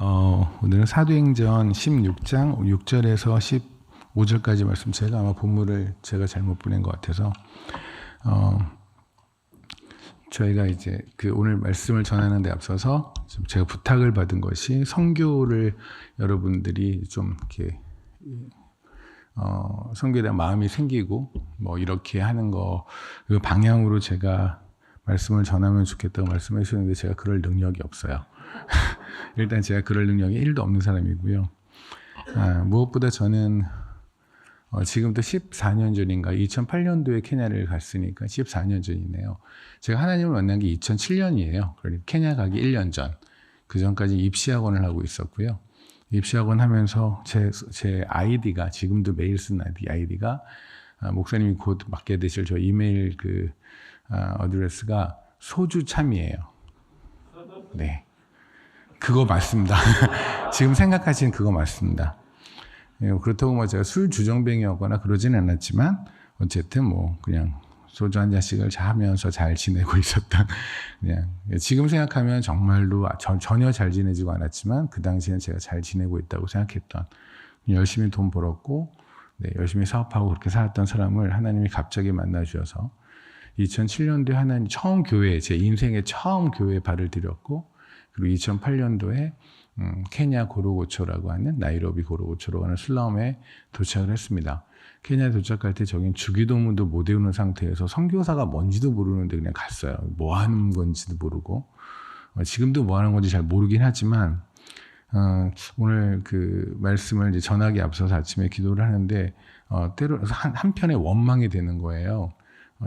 오늘은 사도행전 16장 6절에서 15절까지 말씀, 제가 아마 본문을 제가 잘못 보낸 것 같아서 저희가 이제 오늘 말씀을 전하는 데 앞서서 제가 부탁을 받은 것이 선교를 여러분들이 좀 이렇게 선교에 대한 마음이 생기고 뭐 이렇게 하는 거 그 방향으로 제가 말씀을 전하면 좋겠다고 말씀해 주셨는데 제가 그럴 능력이 없어요. 일단 제가 그럴 능력이 1도 없는 사람이고요. 무엇보다 저는 지금부터 14년 전인가 2008년도에 케냐를 갔으니까 14년 전이네요. 제가 하나님을 만난 게 2007년이에요. 그러니까 케냐 가기 1년 전. 그 전까지 입시학원을 하고 있었고요. 입시학원 하면서 제 아이디가, 지금도 매일 쓴 아이디가 목사님이 곧 맡게 되실 저 이메일 어드레스가 소주참이에요. 네. 그거 맞습니다. 지금 생각하시는 그거 맞습니다. 그렇다고 뭐 제가 술 주정뱅이였거나 그러지는 않았지만 어쨌든 뭐 그냥 소주 한 잔씩을 하면서 잘 지내고 있었던, 그냥 지금 생각하면 정말로 전혀 잘 지내지고 않았지만 그 당시에는 제가 잘 지내고 있다고 생각했던, 열심히 돈 벌었고 열심히 사업하고 그렇게 살았던 사람을 하나님이 갑자기 만나 주셔서 2007년도에 하나님 처음 교회, 제 인생의 처음 교회에 발을 들였고, 그리고 2008년도에 케냐 고로고초라고 하는, 나이로비 고로고초라고 하는 슬럼에 도착을 했습니다. 케냐에 도착할 때 저긴 주기도문도 못 외우는 상태에서 선교사가 뭔지도 모르는데 그냥 갔어요. 뭐 하는 건지도 모르고, 지금도 뭐 하는 건지 잘 모르긴 하지만 오늘 그 말씀을 이제 전하기 앞서서 아침에 기도를 하는데 때로 한편의 원망이 되는 거예요.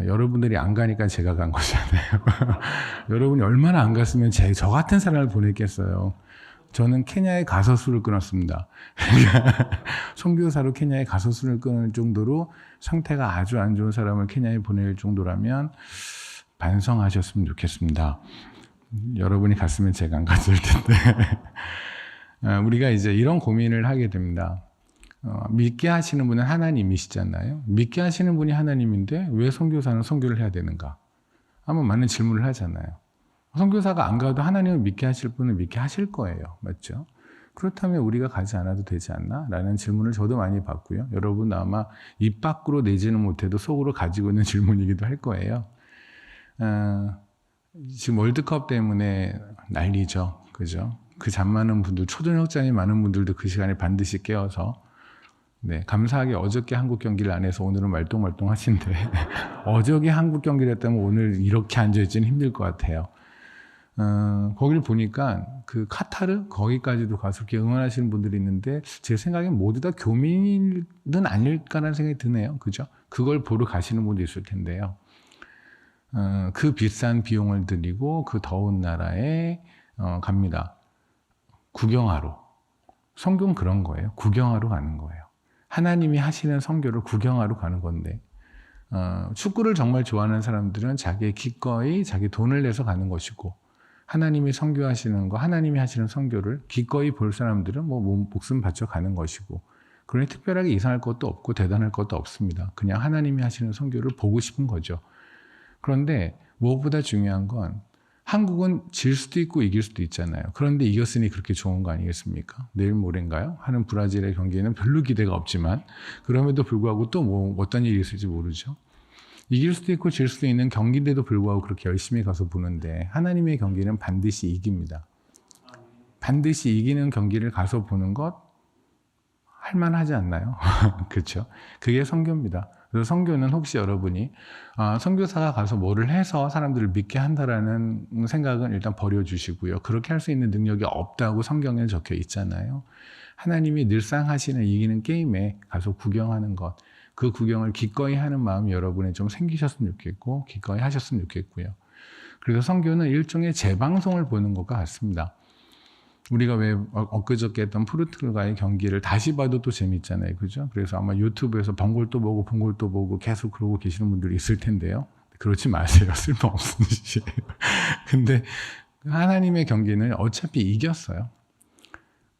여러분들이 안 가니까 제가 간 거잖아요. 여러분이 얼마나 안 갔으면 저 같은 사람을 보냈겠어요. 저는 케냐에 가서 술을 끊었습니다. 선교사로 케냐에 가서 술을 끊을 정도로 상태가 아주 안 좋은 사람을 케냐에 보낼 정도라면 반성하셨으면 좋겠습니다. 여러분이 갔으면 제가 안 갔을 텐데. 우리가 이제 이런 고민을 하게 됩니다. 믿게 하시는 분은 하나님이시잖아요. 믿게 하시는 분이 하나님인데 왜 선교사는 선교를 해야 되는가? 한번 많은 질문을 하잖아요. 선교사가 안 가도 하나님을 믿게 하실 분은 믿게 하실 거예요. 맞죠? 그렇다면 우리가 가지 않아도 되지 않나? 라는 질문을 저도 많이 받고요. 여러분 아마 입 밖으로 내지는 못해도 속으로 가지고 있는 질문이기도 할 거예요. 지금 월드컵 때문에 난리죠. 그죠? 그 잠 많은 분들, 초저녁잠이 많은 분들도 그 시간에 반드시 깨어서, 감사하게 어저께 한국 경기를 안 해서 오늘은 말똥말똥 하신데, 어저께 한국 경기를 했다면 오늘 이렇게 앉아있지는 힘들 것 같아요. 거기를 보니까 그 카타르 거기까지도 가서 이렇게 응원하시는 분들이 있는데, 제 생각엔 모두 다 교민은 아닐까라는 생각이 드네요. 그죠? 그걸 보러 가시는 분도 있을 텐데요. 그 비싼 비용을 들이고 그 더운 나라에 갑니다. 구경하러. 선교는 그런 거예요. 구경하러 가는 거예요. 하나님이 하시는 선교를 구경하러 가는 건데, 축구를 정말 좋아하는 사람들은 자기의 기꺼이 자기 돈을 내서 가는 것이고, 하나님이 선교하시는 거, 하나님이 하시는 선교를 기꺼이 볼 사람들은 뭐 목숨 바쳐 가는 것이고, 그러니 특별하게 이상할 것도 없고 대단할 것도 없습니다. 그냥 하나님이 하시는 선교를 보고 싶은 거죠. 그런데 무엇보다 중요한 건, 한국은 질 수도 있고 이길 수도 있잖아요. 그런데 이겼으니 그렇게 좋은 거 아니겠습니까? 내일 모레인가요? 하는 브라질의 경기에는 별로 기대가 없지만, 그럼에도 불구하고 또 뭐 어떤 일이 있을지 모르죠. 이길 수도 있고 질 수도 있는 경기인데도 불구하고 그렇게 열심히 가서 보는데, 하나님의 경기는 반드시 이깁니다. 반드시 이기는 경기를 가서 보는 것 할만하지 않나요? 그렇죠? 그게 선교입니다. 그래서 선교는, 혹시 여러분이 선교사가 가서 뭐를 해서 사람들을 믿게 한다라는 생각은 일단 버려주시고요. 그렇게 할 수 있는 능력이 없다고 성경에 적혀 있잖아요. 하나님이 늘상 하시는 이기는 게임에 가서 구경하는 것, 그 구경을 기꺼이 하는 마음이 여러분에 좀 생기셨으면 좋겠고, 기꺼이 하셨으면 좋겠고요. 그래서 선교는 일종의 재방송을 보는 것과 같습니다. 우리가 왜 엊그저께 했던 포르투갈과의 경기를 다시 봐도 또 재밌잖아요. 그죠? 그래서 아마 유튜브에서 본 걸 또 보고 본 걸 또 보고 계속 그러고 계시는 분들이 있을 텐데요. 그렇지 마세요. 쓸모없는 짓이에요. 근데 하나님의 경기는 어차피 이겼어요.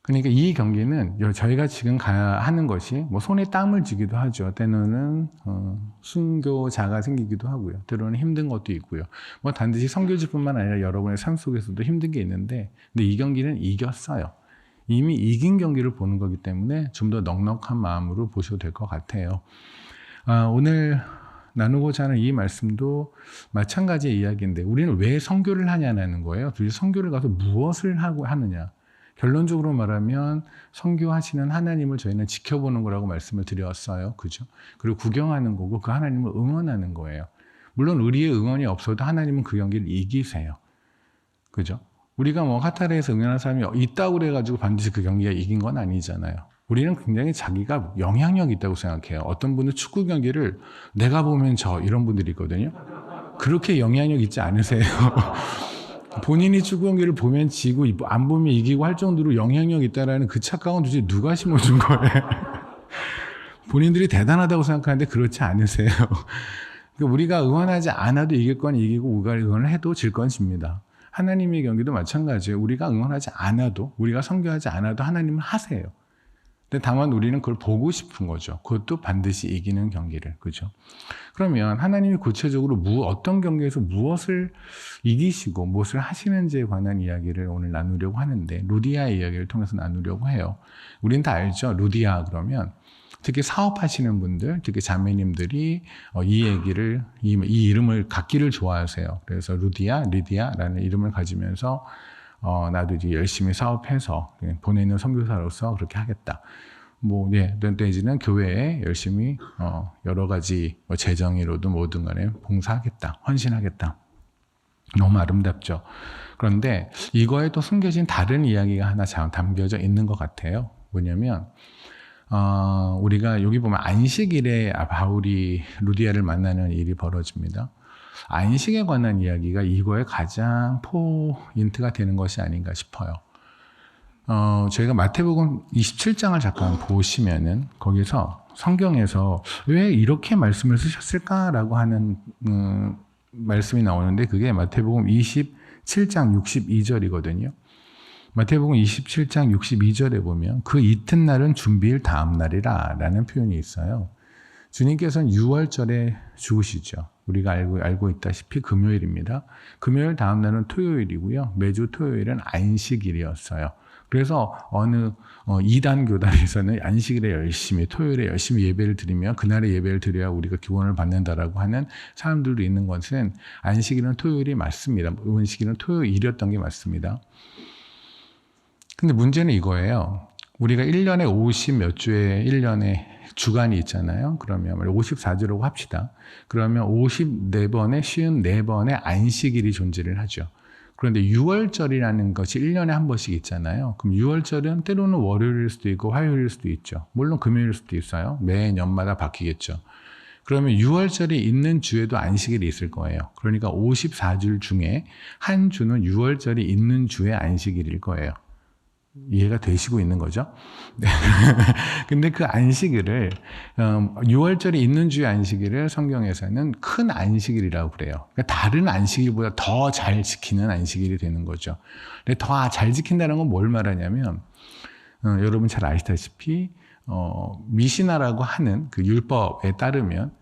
그러니까 이 경기는 저희가 지금 하는 것이 뭐 손에 땀을 쥐기도 하죠. 때로는 순교자가 생기기도 하고요. 때로는 힘든 것도 있고요. 뭐 단지 선교지뿐만 아니라 여러분의 삶 속에서도 힘든 게 있는데, 근데 이 경기는 이겼어요. 이미 이긴 경기를 보는 거기 때문에 좀 더 넉넉한 마음으로 보셔도 될 것 같아요. 오늘 나누고자 하는 이 말씀도 마찬가지의 이야기인데 우리는 왜 선교를 하냐는 거예요. 도대체 선교를 가서 무엇을 하고 하느냐. 결론적으로 말하면 선교하시는 하나님을 저희는 지켜보는 거라고 말씀을 드렸어요. 그죠? 그리고 구경하는 거고 그 하나님을 응원하는 거예요. 물론 우리의 응원이 없어도 하나님은 그 경기를 이기세요. 그죠? 우리가 뭐 카타르에서 응원하는 사람이 있다고 그래가지고 반드시 그 경기가 이긴 건 아니잖아요. 우리는 굉장히 자기가 영향력이 있다고 생각해요. 어떤 분은 축구 경기를 내가 보면 이런 분들이 있거든요. 그렇게 영향력 있지 않으세요. 본인이 축구 경기를 보면 지고 안 보면 이기고 할 정도로 영향력 있다라는 그 착각은 도대체 누가 심어준 거예요? 본인들이 대단하다고 생각하는데 그렇지 않으세요. 우리가 응원하지 않아도 이길 건 이기고 우리가 응원을 해도 질 건 집니다. 하나님의 경기도 마찬가지예요. 우리가 응원하지 않아도 우리가 선교하지 않아도 하나님은 하세요. 근데 다만 우리는 그걸 보고 싶은 거죠. 그것도 반드시 이기는 경기를. 그죠? 그러면 하나님이 구체적으로 어떤 경기에서 무엇을 이기시고 무엇을 하시는지에 관한 이야기를 오늘 나누려고 하는데 루디아의 이야기를 통해서 나누려고 해요. 우린 다 알죠. 루디아 그러면 특히 사업하시는 분들, 특히 자매님들이 이 이름을 갖기를 좋아하세요. 그래서 루디아, 리디아라는 이름을 가지면서 나도 이제 열심히 사업해서 보내는 선교사로서 그렇게 하겠다. 내지는 교회에 열심히 여러 가지 재정의로든 뭐든 간에 봉사하겠다, 헌신하겠다. 너무 아름답죠. 그런데 이거에 또 숨겨진 다른 이야기가 하나 담겨져 있는 것 같아요. 뭐냐면 우리가 여기 보면 안식일에 바울이 루디아를 만나는 일이 벌어집니다. 안식에 관한 이야기가 이거에 가장 포인트가 되는 것이 아닌가 싶어요. 저희가 마태복음 27장을 잠깐 보시면은 거기서 성경에서 왜 이렇게 말씀을 쓰셨을까라고 하는 말씀이 나오는데 그게 마태복음 27장 62절이거든요. 마태복음 27장 62절에 보면 그 이튿날은 준비일 다음 날이라 라는 표현이 있어요. 주님께서는 6월절에 죽으시죠. 우리가 알고 있다시피 금요일입니다. 금요일 다음 날은 토요일이고요. 매주 토요일은 안식일이었어요. 그래서 어느 이단 교단에서는 안식일에 토요일에 열심히 예배를 드리면 그날의 예배를 드려야 우리가 기원을 받는다라고 하는 사람들도 있는 것은 안식일은 토요일이 맞습니다. 안식일은 토요일이었던 게 맞습니다. 근데 문제는 이거예요. 우리가 1년에 50 몇 주의 1년에 주간이 있잖아요. 그러면 54주라고 합시다. 그러면 54번에 54번의 안식일이 존재를 하죠. 그런데 6월절이라는 것이 1년에 한 번씩 있잖아요. 그럼 6월절은 때로는 월요일일 수도 있고 화요일일 수도 있죠. 물론 금요일일 수도 있어요. 매년마다 바뀌겠죠. 그러면 6월절이 있는 주에도 안식일이 있을 거예요. 그러니까 54주 중에 한 주는 6월절이 있는 주의 안식일일 거예요. 이해가 되시고 있는 거죠? 네. 근데 그 안식일을 6월절이 있는 주의 안식일을 성경에서는 큰 안식일이라고 그래요. 그러니까 다른 안식일보다 더 잘 지키는 안식일이 되는 거죠. 근데 더 잘 지킨다는 건 뭘 말하냐면 여러분 잘 아시다시피 미시나라고 하는 그 율법에 따르면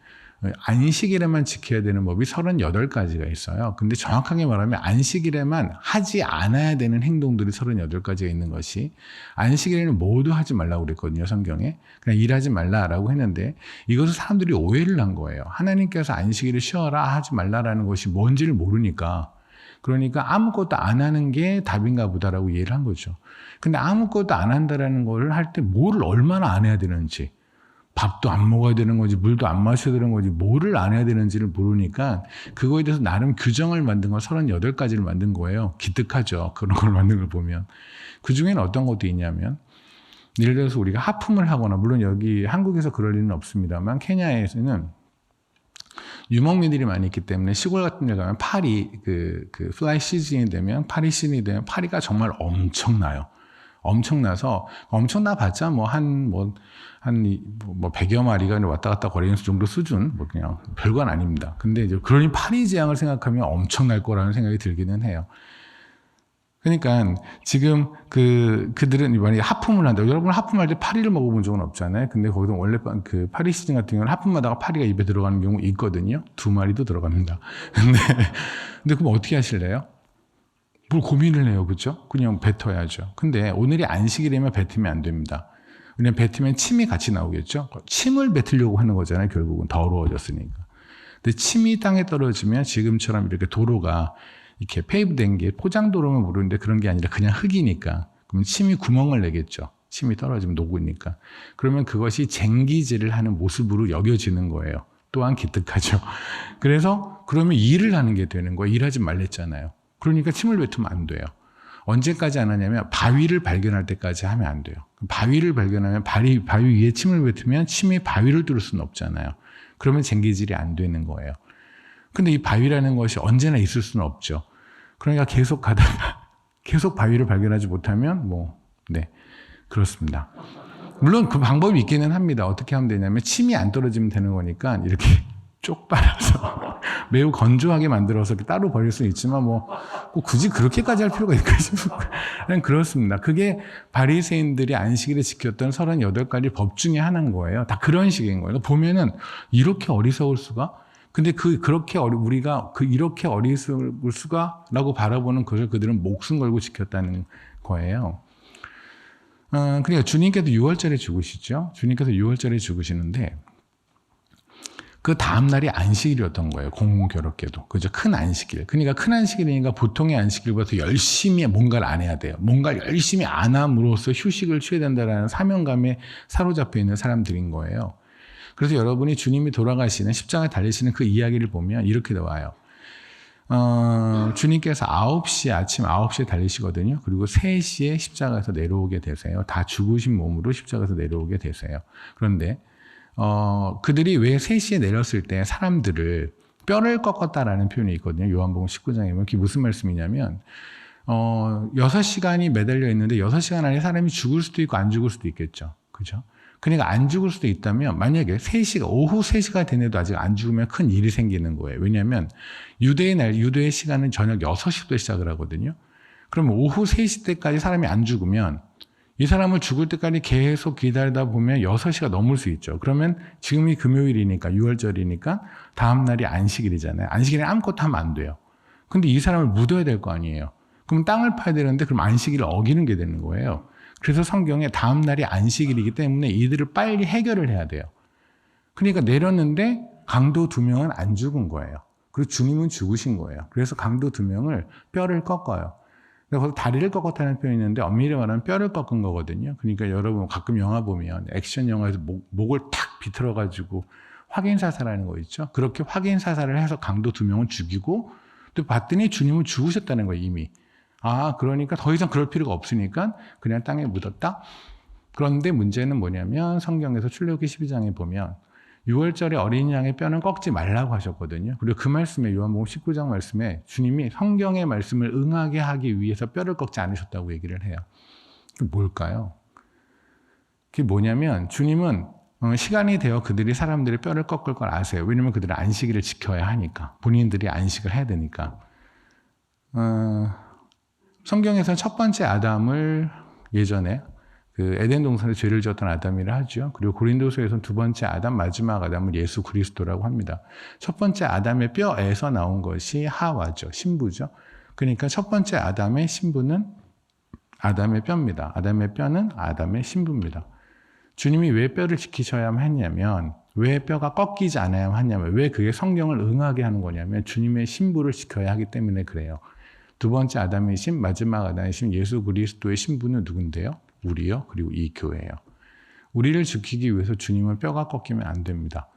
안식일에만 지켜야 되는 법이 38가지가 있어요. 근데 정확하게 말하면 안식일에만 하지 않아야 되는 행동들이 38가지가 있는 것이 안식일에는 모두 하지 말라고 그랬거든요. 성경에. 그냥 일하지 말라라고 했는데 이것을 사람들이 오해를 한 거예요. 하나님께서 안식일을 쉬어라 하지 말라라는 것이 뭔지를 모르니까 그러니까 아무것도 안 하는 게 답인가 보다라고 이해를 한 거죠. 근데 아무것도 안 한다라는 걸 할 때 뭐를 얼마나 안 해야 되는지 밥도 안 먹어야 되는 건지 물도 안 마셔야 되는 건지 뭐를 안 해야 되는지를 모르니까 그거에 대해서 나름 규정을 만든 걸 38가지를 만든 거예요. 기특하죠. 그런 걸 만든 걸 보면. 그중에는 어떤 것도 있냐면 예를 들어서 우리가 하품을 하거나 물론 여기 한국에서 그럴 일은 없습니다만 케냐에서는 유목민들이 많이 있기 때문에 시골 같은 데 가면 파리 그 플라이 시즌이 되면 파리 시즌이 되면 파리가 정말 엄청나요. 엄청나서 엄청나 봤자 한 100여 마리가 왔다 갔다 거리는 정도 수준 그냥 별건 아닙니다. 근데 이제 그러니 파리 재앙을 생각하면 엄청날 거라는 생각이 들기는 해요. 그러니까 지금 그들은 만약에 하품을 한다. 여러분 하품할 때 파리를 먹어본 적은 없잖아요. 근데 거기서 원래 그 파리 시즌 같은 경우는 하품하다가 파리가 입에 들어가는 경우 있거든요. 2마리도 들어갑니다. 근데 그럼 어떻게 하실래요? 뭘 고민을 해요, 그죠? 그냥 뱉어야죠. 근데 오늘이 안식일이면 뱉으면 안 됩니다. 왜냐면 뱉으면 침이 같이 나오겠죠? 침을 뱉으려고 하는 거잖아요, 결국은. 더러워졌으니까. 근데 침이 땅에 떨어지면 지금처럼 이렇게 도로가 이렇게 페이브된 게 포장도로면 모르는데 그런 게 아니라 그냥 흙이니까. 그럼 침이 구멍을 내겠죠. 침이 떨어지면 녹으니까. 그러면 그것이 쟁기질을 하는 모습으로 여겨지는 거예요. 또한 기특하죠. 그래서 그러면 일을 하는 게 되는 거예요. 일하지 말랬잖아요. 그러니까 침을 뱉으면 안 돼요. 언제까지 안 하냐면 바위를 발견할 때까지 하면 안 돼요. 바위를 발견하면 바위 위에 침을 뱉으면 침이 바위를 뚫을 수는 없잖아요. 그러면 쟁기질이 안 되는 거예요. 근데 이 바위라는 것이 언제나 있을 수는 없죠. 그러니까 계속 가다가 계속 바위를 발견하지 못하면 그렇습니다. 물론 그 방법이 있기는 합니다. 어떻게 하면 되냐면 침이 안 떨어지면 되는 거니까 이렇게 쪽 빨아서 매우 건조하게 만들어서 따로 버릴 수는 있지만 꼭 굳이 그렇게까지 할 필요가 있을까 싶어요. 그냥 그렇습니다. 그게 바리새인들이 안식일에 지켰던 38가지 법 중에 하나인 거예요. 다 그런 식인 거예요. 보면은 이렇게 어리석을 수가? 근데 우리가 이렇게 어리석을 수가라고 바라보는 것을 그들은 목숨 걸고 지켰다는 거예요. 그러니까 주님께서 6월절에 죽으시죠. 주님께서 6월절에 죽으시는데 그 다음 날이 안식일이었던 거예요. 공교롭게도. 그죠? 큰 안식일. 그러니까 큰 안식일이니까 보통의 안식일보다 열심히 뭔가를 안 해야 돼요. 뭔가를 열심히 안 함으로써 휴식을 취해야 된다는 사명감에 사로잡혀 있는 사람들인 거예요. 그래서 여러분이 주님이 돌아가시는 십자가에 달리시는 그 이야기를 보면 이렇게 나와요. 주님께서 아침 9시에 달리시거든요. 그리고 3시에 십자가에서 내려오게 되세요. 다 죽으신 몸으로 십자가에서 내려오게 되세요. 그런데 그들이 왜 3시에 내렸을 때 사람들을 뼈를 꺾었다라는 표현이 있거든요. 요한복음 19장에 보면 그게 무슨 말씀이냐면 6시간이 매달려 있는데 6시간 안에 사람이 죽을 수도 있고 안 죽을 수도 있겠죠. 그죠? 그러니까 안 죽을 수도 있다면 만약에 오후 3시가 되는데도 아직 안 죽으면 큰 일이 생기는 거예요. 왜냐하면 유대의 시간은 저녁 6시부터 시작을 하거든요. 그러면 오후 3시 때까지 사람이 안 죽으면 이 사람을 죽을 때까지 계속 기다리다 보면 6시가 넘을 수 있죠. 그러면 지금이 금요일이니까 6월절이니까 다음 날이 안식일이잖아요. 안식일에 아무것도 하면 안 돼요. 근데 이 사람을 묻어야 될 거 아니에요. 그럼 땅을 파야 되는데 그럼 안식일을 어기는 게 되는 거예요. 그래서 성경에 다음 날이 안식일이기 때문에 이들을 빨리 해결을 해야 돼요. 그러니까 내렸는데 강도 2명은 안 죽은 거예요. 그리고 주님은 죽으신 거예요. 그래서 강도 2명을 뼈를 꺾어요. 그래서 다리를 꺾었다는 표현이 있는데 엄밀히 말하면 뼈를 꺾은 거거든요. 그러니까 여러분 가끔 영화 보면 액션 영화에서 목을 탁 비틀어가지고 확인사살하는 거 있죠. 그렇게 확인사살을 해서 강도 2명을 죽이고 또 봤더니 주님은 죽으셨다는 거예요, 이미. 그러니까 더 이상 그럴 필요가 없으니까 그냥 땅에 묻었다. 그런데 문제는 뭐냐면 성경에서 출애굽기 12장에 보면 6월절에 어린 양의 뼈는 꺾지 말라고 하셨거든요. 그리고 그 말씀에 요한복음 19장 말씀에 주님이 성경의 말씀을 응하게 하기 위해서 뼈를 꺾지 않으셨다고 얘기를 해요. 그게 뭘까요? 그게 뭐냐면 주님은 시간이 되어 그들이 사람들의 뼈를 꺾을 걸 아세요. 왜냐하면 그들은 안식일을 지켜야 하니까. 본인들이 안식을 해야 되니까. 성경에서는 첫 번째 아담을 예전에 그 에덴 동산에 죄를 지었던 아담이라 하죠. 그리고 고린도서에서는 두 번째 아담, 마지막 아담을 예수 그리스도라고 합니다. 첫 번째 아담의 뼈에서 나온 것이 하와죠. 신부죠. 그러니까 첫 번째 아담의 신부는 아담의 뼈입니다. 아담의 뼈는 아담의 신부입니다. 주님이 왜 뼈를 지키셔야만 했냐면, 왜 뼈가 꺾이지 않아야만 했냐면, 왜 그게 성경을 응하게 하는 거냐면 주님의 신부를 지켜야 하기 때문에 그래요. 두 번째 아담의 신, 마지막 아담의 신, 예수 그리스도의 신부는 누군데요? 우리요. 그리고 이 교회예요. 우리를 지키기 위해서 주님은 뼈가 꺾이면 안 됩니다.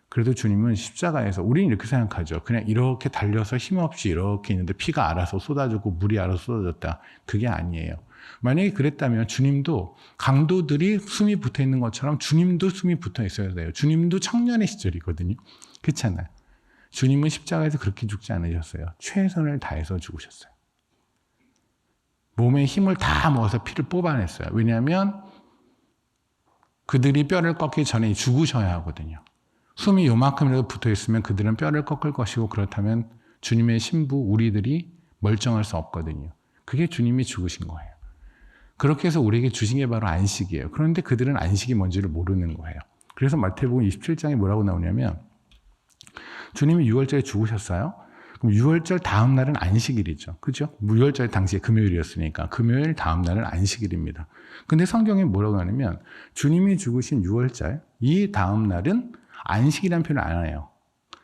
그래도 주님은 십자가에서, 우리는 이렇게 생각하죠. 그냥 이렇게 달려서 힘없이 이렇게 있는데 피가 알아서 쏟아졌고 물이 알아서 쏟아졌다. 그게 아니에요. 만약에 그랬다면 주님도 강도들이 숨이 붙어 있는 것처럼 주님도 숨이 붙어 있어야 돼요. 주님도 청년의 시절이거든요. 그렇잖아요. 주님은 십자가에서 그렇게 죽지 않으셨어요. 최선을 다해서 죽으셨어요. 몸에 힘을 다 모아서 피를 뽑아냈어요. 왜냐하면 그들이 뼈를 꺾기 전에 죽으셔야 하거든요. 숨이 요만큼이라도 붙어있으면 그들은 뼈를 꺾을 것이고, 그렇다면 주님의 신부 우리들이 멀쩡할 수 없거든요. 그게 주님이 죽으신 거예요. 그렇게 해서 우리에게 주신 게 바로 안식이에요. 그런데 그들은 안식이 뭔지를 모르는 거예요. 그래서 마태복음 27장에 뭐라고 나오냐면 주님이 6월절에 죽으셨어요. 그럼 유월절 다음 날은 안식일이죠. 그죠? 유월절 당시에 금요일이었으니까 금요일 다음 날은 안식일입니다. 근데 성경에 뭐라고 하냐면 주님이 죽으신 유월절 이 다음 날은 안식이라는 표현을 안 해요.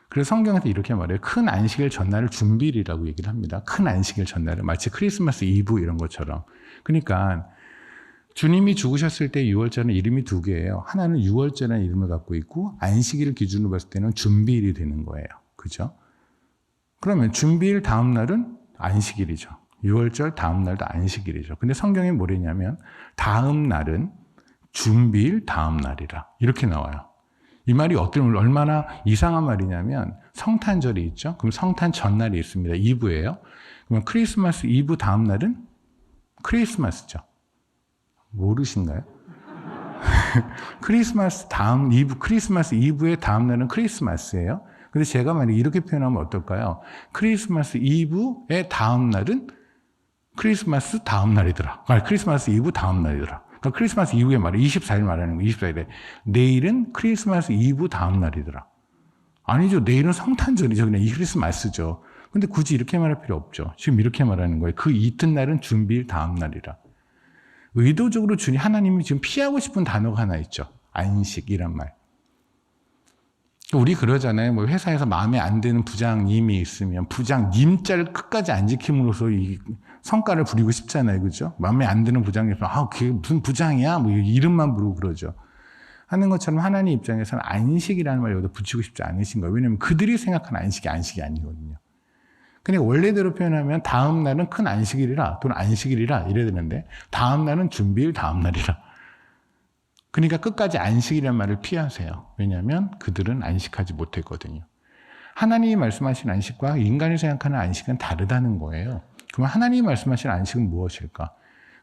그래서 성경에서 이렇게 말해요. 큰 안식일 전날을 준비일이라고 얘기를 합니다. 큰 안식일 전날은 마치 크리스마스 이브 이런 것처럼. 그러니까 주님이 죽으셨을 때 유월절은 이름이 두 개예요. 하나는 유월절이라는 이름을 갖고 있고 안식일을 기준으로 봤을 때는 준비일이 되는 거예요. 그죠? 그러면 준비일 다음 날은 안식일이죠. 유월절 다음 날도 안식일이죠. 근데 성경에 뭐랬냐면 다음 날은 준비일 다음 날이라 이렇게 나와요. 이 말이 얼마나 이상한 말이냐면 성탄절이 있죠. 그럼 성탄 전날이 있습니다. 이브예요. 그러면 크리스마스 이브 다음 날은 크리스마스죠. 모르신가요? 크리스마스 이브의 다음 날은 크리스마스예요. 근데 제가 만약 이렇게 표현하면 어떨까요? 크리스마스 이브의 다음 날은 크리스마스 다음 날이더라. 크리스마스 이브 다음 날이더라. 그러니까 크리스마스 이브에 말해 24일 말하는 거 24일에 내일은 크리스마스 이브 다음 날이더라. 아니죠. 내일은 성탄절이죠. 그냥 이 크리스마스죠. 근데 굳이 이렇게 말할 필요 없죠. 지금 이렇게 말하는 거예요. 그 이튿날은 준비일 다음 날이라. 의도적으로 하나님이 지금 피하고 싶은 단어가 하나 있죠. 안식이란 말. 우리 그러잖아요. 뭐 회사에서 마음에 안 드는 부장님이 있으면 부장님자를 끝까지 안 지킴으로써 이 성과를 부리고 싶잖아요. 그죠? 마음에 안 드는 부장님 있으면 그게 무슨 부장이야? 뭐 이름만 부르고 그러죠. 하는 것처럼 하나님 입장에서는 안식이라는 말을 여기다 붙이고 싶지 않으신 거예요. 왜냐하면 그들이 생각하는 안식이 아니거든요. 그러니까 원래대로 표현하면 다음 날은 큰 안식일이라 또는 안식일이라 이래야 되는데 다음 날은 준비일 다음 날이라. 그러니까 끝까지 안식이라는 말을 피하세요. 왜냐하면 그들은 안식하지 못했거든요. 하나님이 말씀하신 안식과 인간이 생각하는 안식은 다르다는 거예요. 그럼 하나님이 말씀하신 안식은 무엇일까?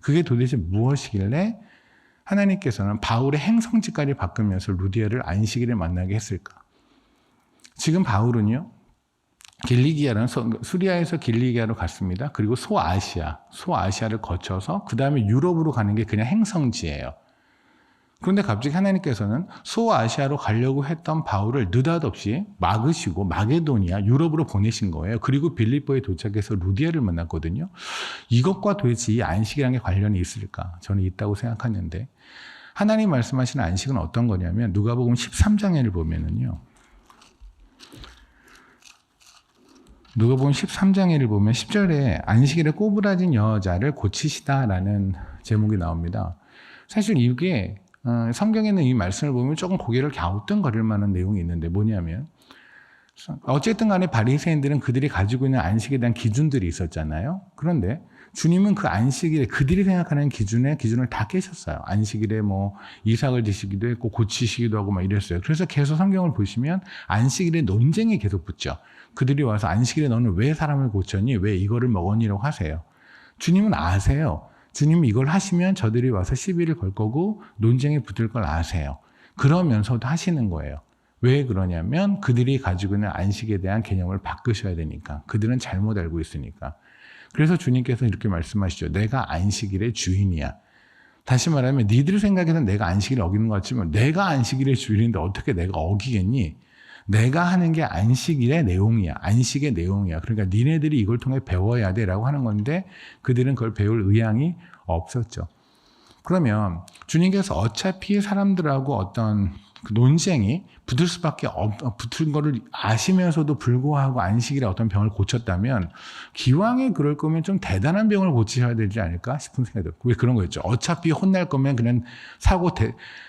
그게 도대체 무엇이길래 하나님께서는 바울의 행성지까지 바꾸면서 루디아를 안식일에 만나게 했을까? 지금 바울은요. 수리아에서 길리기아로 갔습니다. 그리고 소아시아를 거쳐서 그 다음에 유럽으로 가는 게 그냥 행성지예요. 그런데 갑자기 하나님께서는 소아시아로 가려고 했던 바울을 느닷없이 막으시고 마게도니아, 유럽으로 보내신 거예요. 그리고 빌립보에 도착해서 루디아를 만났거든요. 이것과 도대체 이 안식이라는 게 관련이 있을까? 저는 있다고 생각하는데 하나님 말씀하시는 안식은 어떤 거냐면 누가복음 13장을 보면은요. 누가복음 13장을 보면 10절에 안식일에 꼬부라진 여자를 고치시다라는 제목이 나옵니다. 사실 이게 성경에는 이 말씀을 보면 조금 고개를 갸우뚱거릴 만한 내용이 있는데 뭐냐면 어쨌든 간에 바리새인들은 그들이 가지고 있는 안식에 대한 기준들이 있었잖아요. 그런데 주님은 그 안식일에 그들이 생각하는 기준을 다 깨셨어요. 안식일에 뭐 이삭을 지시기도 했고 고치시기도 하고 막 이랬어요. 그래서 계속 성경을 보시면 안식일에 논쟁이 계속 붙죠. 그들이 와서 안식일에 너는 왜 사람을 고쳤니? 왜 이거를 먹었니라고 하세요. 주님은 아세요. 주님이 이걸 하시면 저들이 와서 시비를 걸 거고 논쟁에 붙을 걸 아세요. 그러면서도 하시는 거예요. 왜 그러냐면 그들이 가지고 있는 안식에 대한 개념을 바꾸셔야 되니까. 그들은 잘못 알고 있으니까. 그래서 주님께서 이렇게 말씀하시죠. 내가 안식일의 주인이야. 다시 말하면 니들 생각에는 내가 안식일을 어기는 것 같지만 내가 안식일의 주인인데 어떻게 내가 어기겠니? 내가 하는 게 안식일의 내용이야. 안식의 내용이야. 그러니까 니네들이 이걸 통해 배워야 돼라고 하는 건데 그들은 그걸 배울 의향이 없었죠. 그러면 주님께서 어차피 사람들하고 어떤 그 논쟁이 붙을 수밖에 붙은 거를 아시면서도 불구하고 안식일에 어떤 병을 고쳤다면 기왕에 그럴 거면 좀 대단한 병을 고치셔야 되지 않을까 싶은 생각이 들어요. 왜 그런 거였죠. 어차피 혼날 거면 그냥 사고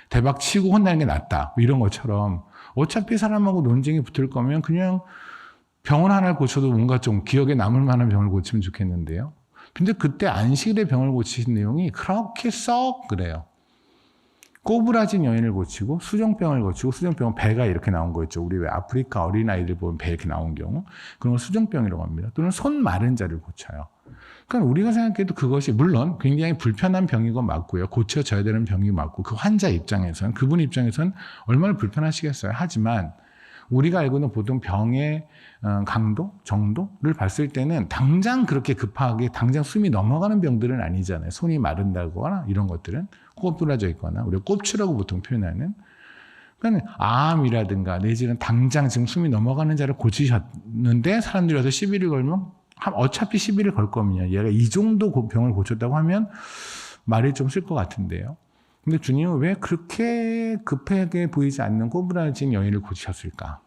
대박 치고 혼나는 게 낫다. 뭐 이런 것처럼 어차피 사람하고 논쟁이 붙을 거면 그냥 병을 하나 고쳐도 뭔가 좀 기억에 남을 만한 병을 고치면 좋겠는데요. 근데 그때 안식일에 병을 고치신 내용이 그렇게 썩 그래요. 꼬부라진 여인을 고치고 수정병을 고치고 수정병은 배가 이렇게 나온 거 있죠. 우리 왜 아프리카 어린아이들 보면 배 이렇게 나온 경우 그런 걸 수정병이라고 합니다. 또는 손 마른 자를 고쳐요. 그러니까 우리가 생각해도 그것이 물론 굉장히 불편한 병이고 맞고요. 고쳐져야 되는 병이 맞고 그 환자 입장에서는 그분 입장에서는 얼마나 불편하시겠어요. 하지만 우리가 알고 있는 보통 병의 강도, 정도를 봤을 때는 당장 그렇게 급하게 당장 숨이 넘어가는 병들은 아니잖아요. 손이 마른다거나 이런 것들은 꼽 부러져 있거나 우리가 꼽추라고 보통 표현하는 그러니까 암이라든가 내지는 당장 지금 숨이 넘어가는 자를 고치셨는데 사람들이 와서 시비를 걸면 어차피 시비를 걸 거면 얘가 이 정도 병을 고쳤다고 하면 말이 좀 쓸 것 같은데요. 근데 주님은 왜 그렇게 급하게 보이지 않는 꼬부라진 여인을 고치셨을까?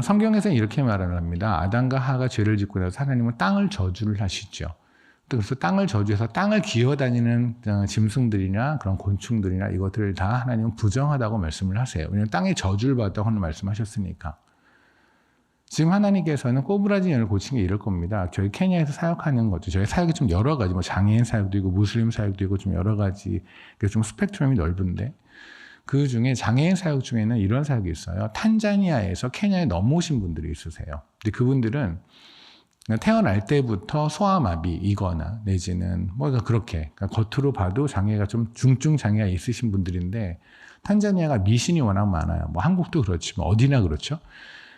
성경에서는 이렇게 말을 합니다. 아담과 하가 죄를 짓고 나서 하나님은 땅을 저주를 하시죠. 그래서 땅을 저주해서 땅을 기어다니는 짐승들이나 그런 곤충들이나 이것들을 다 하나님은 부정하다고 말씀을 하세요. 왜냐하면 땅에 저주를 받았다고 하는 말씀하셨으니까. 지금 하나님께서는 꼬부라진 여인을 고친 게 이럴 겁니다. 저희 케냐에서 사역하는 거죠. 저희 사역이 좀 여러 가지, 뭐 장애인 사역도 있고 무슬림 사역도 있고 좀 여러 가지, 그래서 좀 스펙트럼이 넓은데 그 중에 장애인 사역 중에는 이런 사역이 있어요. 탄자니아에서 케냐에 넘어오신 분들이 있으세요. 근데 그분들은 태어날 때부터 소아마비이거나 내지는 뭐 그렇게 그러니까 겉으로 봐도 장애가 좀 중증 장애가 있으신 분들인데 탄자니아가 미신이 워낙 많아요. 뭐 한국도 그렇지만 어디나 그렇죠.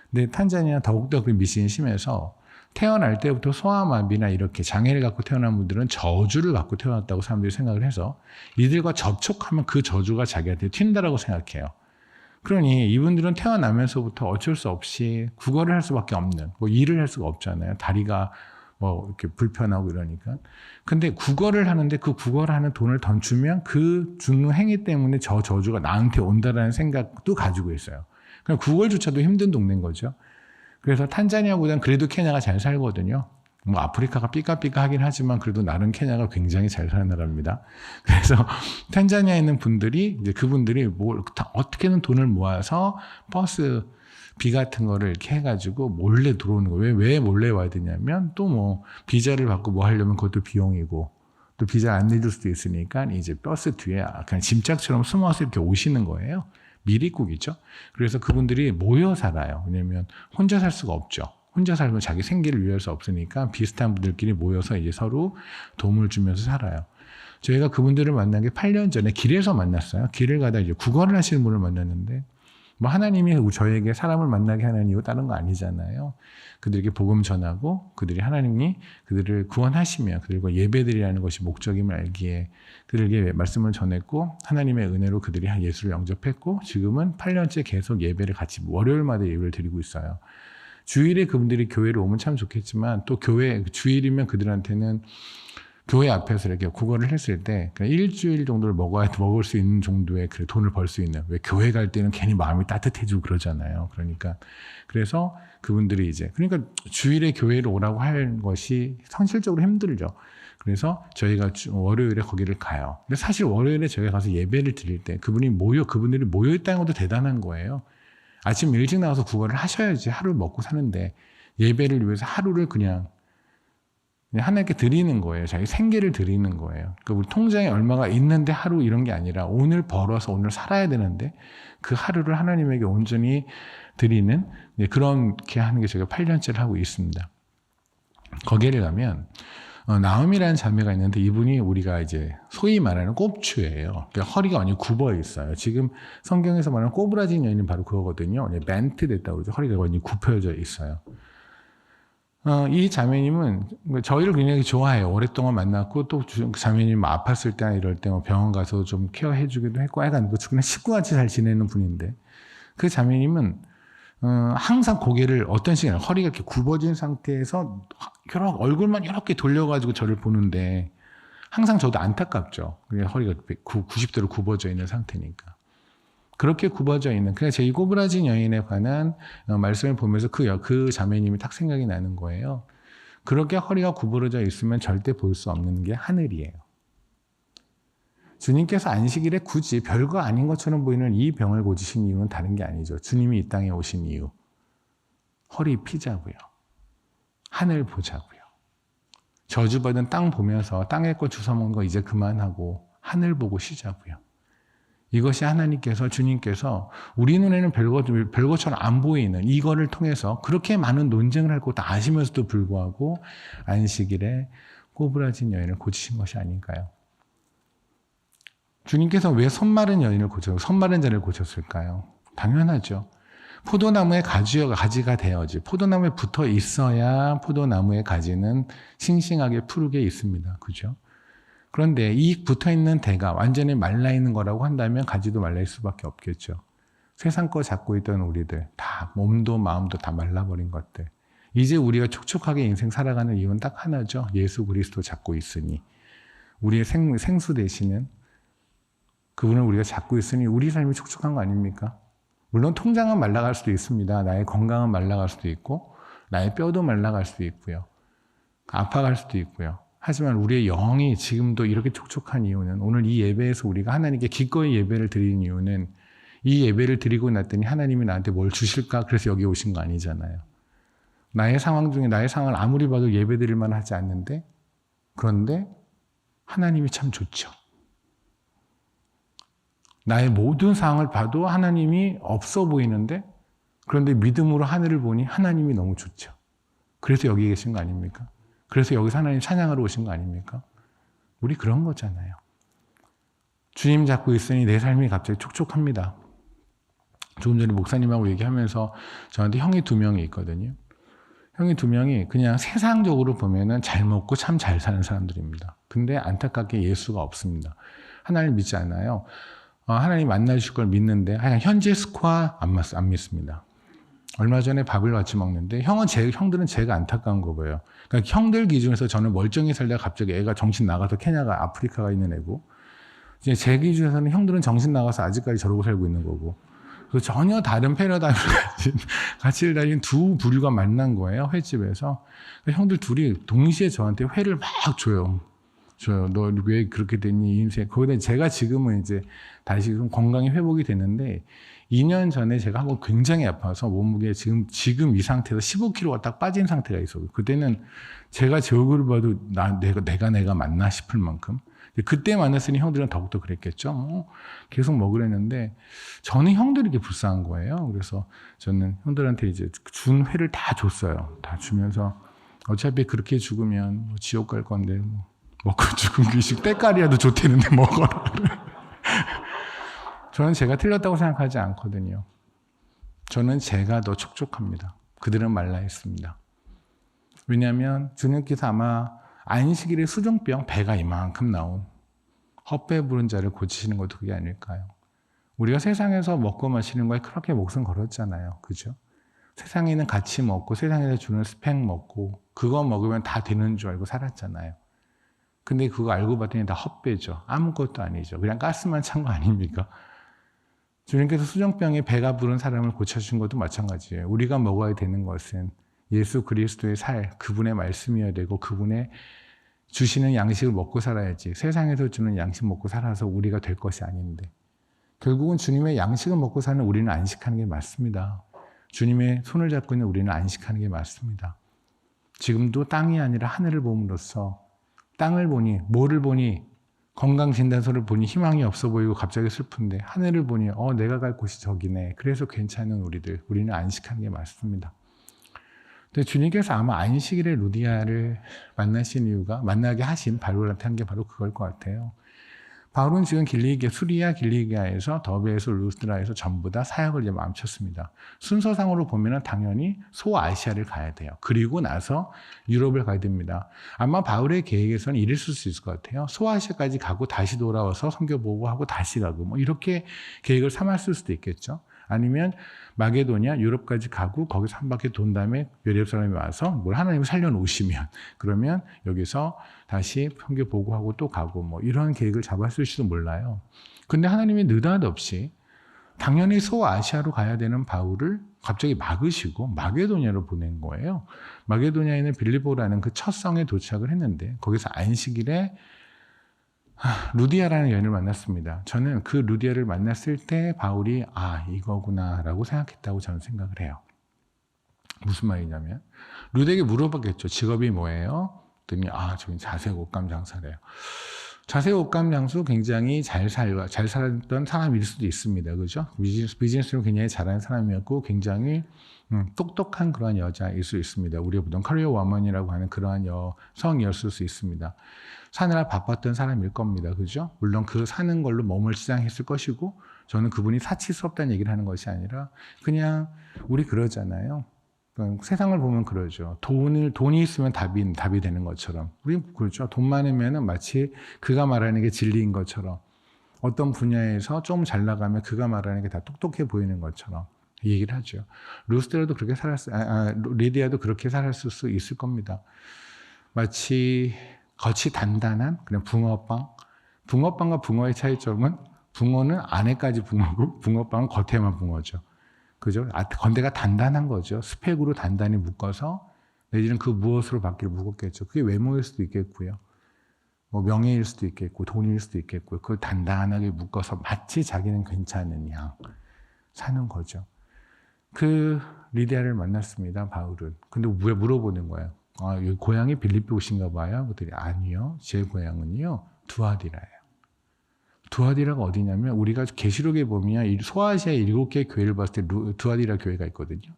근데 탄자니아 더욱더 그 미신이 심해서 태어날 때부터 소아마비나 이렇게 장애를 갖고 태어난 분들은 저주를 갖고 태어났다고 사람들이 생각을 해서 이들과 접촉하면 그 저주가 자기한테 튄다라고 생각해요. 그러니 이분들은 태어나면서부터 어쩔 수 없이 국어를 할 수밖에 없는, 뭐 일을 할 수가 없잖아요. 다리가 뭐 이렇게 불편하고 이러니까. 근데 국어를 하는데 그 국어를 하는 돈을 더 주면 그 주는 행위 때문에 저 저주가 나한테 온다라는 생각도 가지고 있어요. 그냥 국어조차도 힘든 동네인 거죠. 그래서 탄자니아보다는 그래도 케냐가 잘 살거든요. 뭐 아프리카가 삐까삐까하긴 하지만 그래도 나름 케냐가 굉장히 잘 사는 나라입니다. 그래서 탄자니아에 있는 분들이 이제 그분들이 뭘 어떻게든 돈을 모아서 버스 비 같은 거를 이렇게 해가지고 몰래 들어오는 거예요. 왜 몰래 와야 되냐면 또 뭐 비자를 받고 뭐 하려면 그것도 비용이고 또 비자 안 내줄 수도 있으니까 이제 버스 뒤에 그냥 짐짝처럼 숨어서 이렇게 오시는 거예요. 미리국이죠. 그래서 그분들이 모여 살아요. 왜냐면 혼자 살 수가 없죠. 혼자 살면 자기 생계를 위할 수 없으니까 비슷한 분들끼리 모여서 이제 서로 도움을 주면서 살아요. 저희가 그분들을 만난 게 8년 전에 길에서 만났어요. 길을 가다 이제 국어를 하시는 분을 만났는데 뭐 하나님이 저에게 사람을 만나게 하는 이유 다른 거 아니잖아요. 그들에게 복음 전하고 그들이 하나님이 그들을 구원하시며 그들과 예배드리라는 것이 목적임을 알기에 그들에게 말씀을 전했고 하나님의 은혜로 그들이 예수를 영접했고 지금은 8년째 계속 예배를 같이 월요일마다 예배를 드리고 있어요. 주일에 그분들이 교회를 오면 참 좋겠지만 또 주일이면 그들한테는 교회 앞에서 이렇게 국어를 했을 때 일주일 정도를 먹을 수 있는 정도의 그 돈을 벌 수 있는, 왜 교회 갈 때는 괜히 마음이 따뜻해지고 그러잖아요. 그래서 그분들이 그러니까 주일에 교회를 오라고 할 것이 현실적으로 힘들죠. 그래서 저희가 월요일에 거기를 가요. 근데 사실 월요일에 저희가 가서 예배를 드릴 때 그분들이 모여 있다는 것도 대단한 거예요. 아침 일찍 나와서 국어를 하셔야지 하루를 먹고 사는데 예배를 위해서 하루를 그냥 하나님께 드리는 거예요. 자기 생계를 드리는 거예요. 그러니까 우리 통장에 얼마가 있는데 하루 이런 게 아니라 오늘 벌어서 오늘 살아야 되는데 그 하루를 하나님에게 온전히 드리는 그렇게 하는 게 제가 8년째를 하고 있습니다. 거기를 가면 나음이라는 자매가 있는데 이분이 우리가 이제 소위 말하는 꼽추예요. 그러니까 허리가 완전히 굽어 있어요. 지금 성경에서 말하는 꼬부라진 여인은 바로 그거거든요. 멘트 됐다고 그러죠. 허리가 완전히 굽혀져 있어요. 이 자매님은 저희를 굉장히 좋아해요. 오랫동안 만났고 또 자매님 아팠을 때나 이럴 때 병원 가서 좀 케어해 주기도 했고 그냥 식구같이 잘 지내는 분인데 그 자매님은 항상 고개를 어떤 시간에 허리가 이렇게 굽어진 상태에서 얼굴만 이렇게 돌려가지고 저를 보는데 항상 저도 안타깝죠. 허리가 90도로 굽어져 있는 상태니까. 그렇게 굽어져 있는, 그래서 제 이 꼬부라진 여인에 관한 말씀을 보면서 그 자매님이 딱 생각이 나는 거예요. 그렇게 허리가 구부러져 있으면 절대 볼 수 없는 게 하늘이에요. 주님께서 안식일에 굳이 별거 아닌 것처럼 보이는 이 병을 고치신 이유는 다른 게 아니죠. 주님이 이 땅에 오신 이유. 허리 피자고요. 하늘 보자고요. 저주받은 땅 보면서 땅에 거 주워 먹는 거 이제 그만하고 하늘 보고 쉬자고요. 이것이 하나님께서, 주님께서 우리 눈에는 별것처럼 안 보이는 이거를 통해서 그렇게 많은 논쟁을 할 것도 아시면서도 불구하고 안식일에 꼬부라진 여인을 고치신 것이 아닌가요? 주님께서 왜 손마른 여인을 손마른 자를 고쳤을까요? 당연하죠. 포도나무의 가지가 되어지. 포도나무에 붙어 있어야 포도나무의 가지는 싱싱하게 푸르게 있습니다. 그죠? 그런데 이 붙어있는 대가 완전히 말라있는 거라고 한다면 가지도 말라있을 수밖에 없겠죠. 세상 거 잡고 있던 우리들, 다 몸도 마음도 다 말라버린 것들. 이제 우리가 촉촉하게 인생 살아가는 이유는 딱 하나죠. 예수 그리스도 잡고 있으니. 우리의 생수 되시는 그분을 우리가 잡고 있으니 우리 삶이 촉촉한 거 아닙니까? 물론 통장은 말라갈 수도 있습니다. 나의 건강은 말라갈 수도 있고 나의 뼈도 말라갈 수도 있고요. 아파갈 수도 있고요. 하지만 우리의 영이 지금도 이렇게 촉촉한 이유는 오늘 이 예배에서 우리가 하나님께 기꺼이 예배를 드리는 이유는 이 예배를 드리고 났더니 하나님이 나한테 뭘 주실까? 그래서 여기 오신 거 아니잖아요. 나의 상황 중에 나의 상황을 아무리 봐도 예배 드릴 만하지 않는데 그런데 하나님이 참 좋죠. 나의 모든 상황을 봐도 하나님이 없어 보이는데 그런데 믿음으로 하늘을 보니 하나님이 너무 좋죠. 그래서 여기 계신 거 아닙니까? 그래서 여기서 하나님 찬양하러 오신 거 아닙니까? 우리 그런 거잖아요. 주님 잡고 있으니 내 삶이 갑자기 촉촉합니다. 조금 전에 목사님하고 얘기하면서 저한테 형이 2명이 있거든요. 형이 2명이 그냥 세상적으로 보면은 잘 먹고 참 잘 사는 사람들입니다. 근데 안타깝게 예수가 없습니다. 하나님 믿지 않아요. 하나님 만나주실 걸 믿는데 그냥 현재 스코어 안 믿습니다. 얼마 전에 밥을 같이 먹는데 형들은 제가 안타까운 거 봐요. 그러니까 형들 기준에서 저는 멀쩡히 살다가 갑자기 애가 정신 나가서 케냐가 아프리카가 있는 애고 이제 제 기준에서는 형들은 정신 나가서 아직까지 저러고 살고 있는 거고 그래서 전혀 다른 패러다임을 같이 다니는 2 부류가 만난 거예요. 횟집에서. 형들 둘이 동시에 저한테 회를 막 줘요. 너 왜 그렇게 됐니? 인생. 거기다 제가 지금은 이제 다시 좀 건강이 회복이 됐는데 2년 전에 제가 한번 굉장히 아파서 몸무게 지금 이 상태에서 15kg가 딱 빠진 상태가 있어요. 그때는 제가 제 얼굴을 봐도 내가 맞나 싶을 만큼. 그때 만났으니 형들은 더욱더 그랬겠죠. 계속 먹으랬는데 저는 형들이 이렇게 불쌍한 거예요. 그래서 저는 형들한테 이제 준 회를 다 줬어요. 다 주면서 어차피 그렇게 죽으면 뭐 지옥 갈 건데 뭐 먹고 죽은 귀식 때깔이라도 좋대는데 먹어라. 저는 제가 틀렸다고 생각하지 않거든요. 저는 제가 더 촉촉합니다. 그들은 말라 있습니다. 왜냐하면 주님께서 아마 안식일에 수종병 배가 이만큼 나온 헛배 부른 자를 고치시는 것도 그게 아닐까요? 우리가 세상에서 먹고 마시는 거에 그렇게 목숨 걸었잖아요. 그죠? 세상에는 같이 먹고 세상에서 주는 스펙 먹고 그거 먹으면 다 되는 줄 알고 살았잖아요. 근데 그거 알고 봤더니 다 헛배죠. 아무것도 아니죠. 그냥 가스만 찬 거 아닙니까? 주님께서 수종병에 배가 부른 사람을 고쳐주신 것도 마찬가지예요. 우리가 먹어야 되는 것은 예수 그리스도의 그분의 말씀이어야 되고 그분의 주시는 양식을 먹고 살아야지 세상에서 주는 양식 먹고 살아서 우리가 될 것이 아닌데 결국은 주님의 양식을 먹고 사는 우리는 안식하는 게 맞습니다. 주님의 손을 잡고 있는 우리는 안식하는 게 맞습니다. 지금도 땅이 아니라 하늘을 봄으로써 땅을 보니 뭐를 보니 건강진단서를 보니 희망이 없어 보이고 갑자기 슬픈데 하늘을 보니 내가 갈 곳이 저기네. 그래서 괜찮은 우리는 안식하는 게 맞습니다. 근데 주님께서 아마 안식일에 루디아를 만나신 이유가 만나게 하신 바울한테 한 게 바로 그걸 것 같아요. 바울은 지금 수리아 길리기아에서 더베에서 루스드라에서 전부 다 사역을 이제 멈췄습니다. 순서상으로 보면은 당연히 소아시아를 가야 돼요. 그리고 나서 유럽을 가야 됩니다. 아마 바울의 계획에서는 이랬을 수 있을 것 같아요. 소아시아까지 가고 다시 돌아와서 선교 보고하고 다시 가고 뭐 이렇게 계획을 삼았을 수도 있겠죠. 아니면 마게도냐 유럽까지 가고 거기서 한 바퀴 돈 다음에 예루살렘에 와서 뭘 하나님을 살려놓으시면 그러면 여기서 다시 선교 보고하고 또 가고 뭐 이런 계획을 잡았을지도 몰라요. 근데 하나님이 느닷없이 당연히 소아시아로 가야 되는 바울을 갑자기 막으시고 마게도냐로 보낸 거예요. 마게도냐에 있는 빌립보라는 그 첫 성에 도착을 했는데 거기서 안식일에 루디아라는 여인을 만났습니다. 저는 그 루디아를 만났을 때 바울이 이거구나라고 생각했다고 저는 생각을 해요. 무슨 말이냐면 루디아에게 물어봤겠죠. 직업이 뭐예요? 그랬더니 저기 자색 옷감 장사래요. 자색 옷감 장수 굉장히 잘 살았던 사람일 수도 있습니다. 그죠? 비즈니스로 굉장히 잘하는 사람이었고 굉장히 똑똑한 그러한 여자일 수 있습니다. 우리가 보통 커리어 워먼이라고 하는 그러한 여성이었을 수 있습니다. 사느라 바빴던 사람일 겁니다. 그죠? 물론 그 사는 걸로 몸을 지장했을 것이고 저는 그분이 사치스럽다는 얘기를 하는 것이 아니라 그냥 우리 그러잖아요. 그러니까 세상을 보면 그러죠. 돈이 있으면 답이 되는 것처럼. 우리 그렇죠. 돈 많으면은 마치 그가 말하는 게 진리인 것처럼. 어떤 분야에서 좀 잘 나가면 그가 말하는 게 다 똑똑해 보이는 것처럼 얘기를 하죠. 루스드라도 그렇게 리디아도 그렇게 살았을 수 있을 겁니다. 마치 겉이 단단한 그냥 붕어빵. 붕어빵과 붕어의 차이점은 붕어는 안에까지 붕어고 붕어빵은 겉에만 붕어죠. 그죠? 건대가 단단한 거죠. 스펙으로 단단히 묶어서 내지는 그 무엇으로 받기를 무겁겠죠. 그게 외모일 수도 있겠고요. 뭐 명예일 수도 있겠고 돈일 수도 있겠고요. 그걸 단단하게 묶어서 마치 자기는 괜찮은 양 사는 거죠. 그 리디아를 만났습니다. 바울은. 근데 왜 물어보는 거예요? 여기 고향이 빌립보 오신가 봐요. 그랬더니 아니요. 제 고향은요. 두아디라예요. 두아디라가 어디냐면 우리가 계시록에 보면 소아시아의 7개의 교회를 봤을 때 두아디라 교회가 있거든요.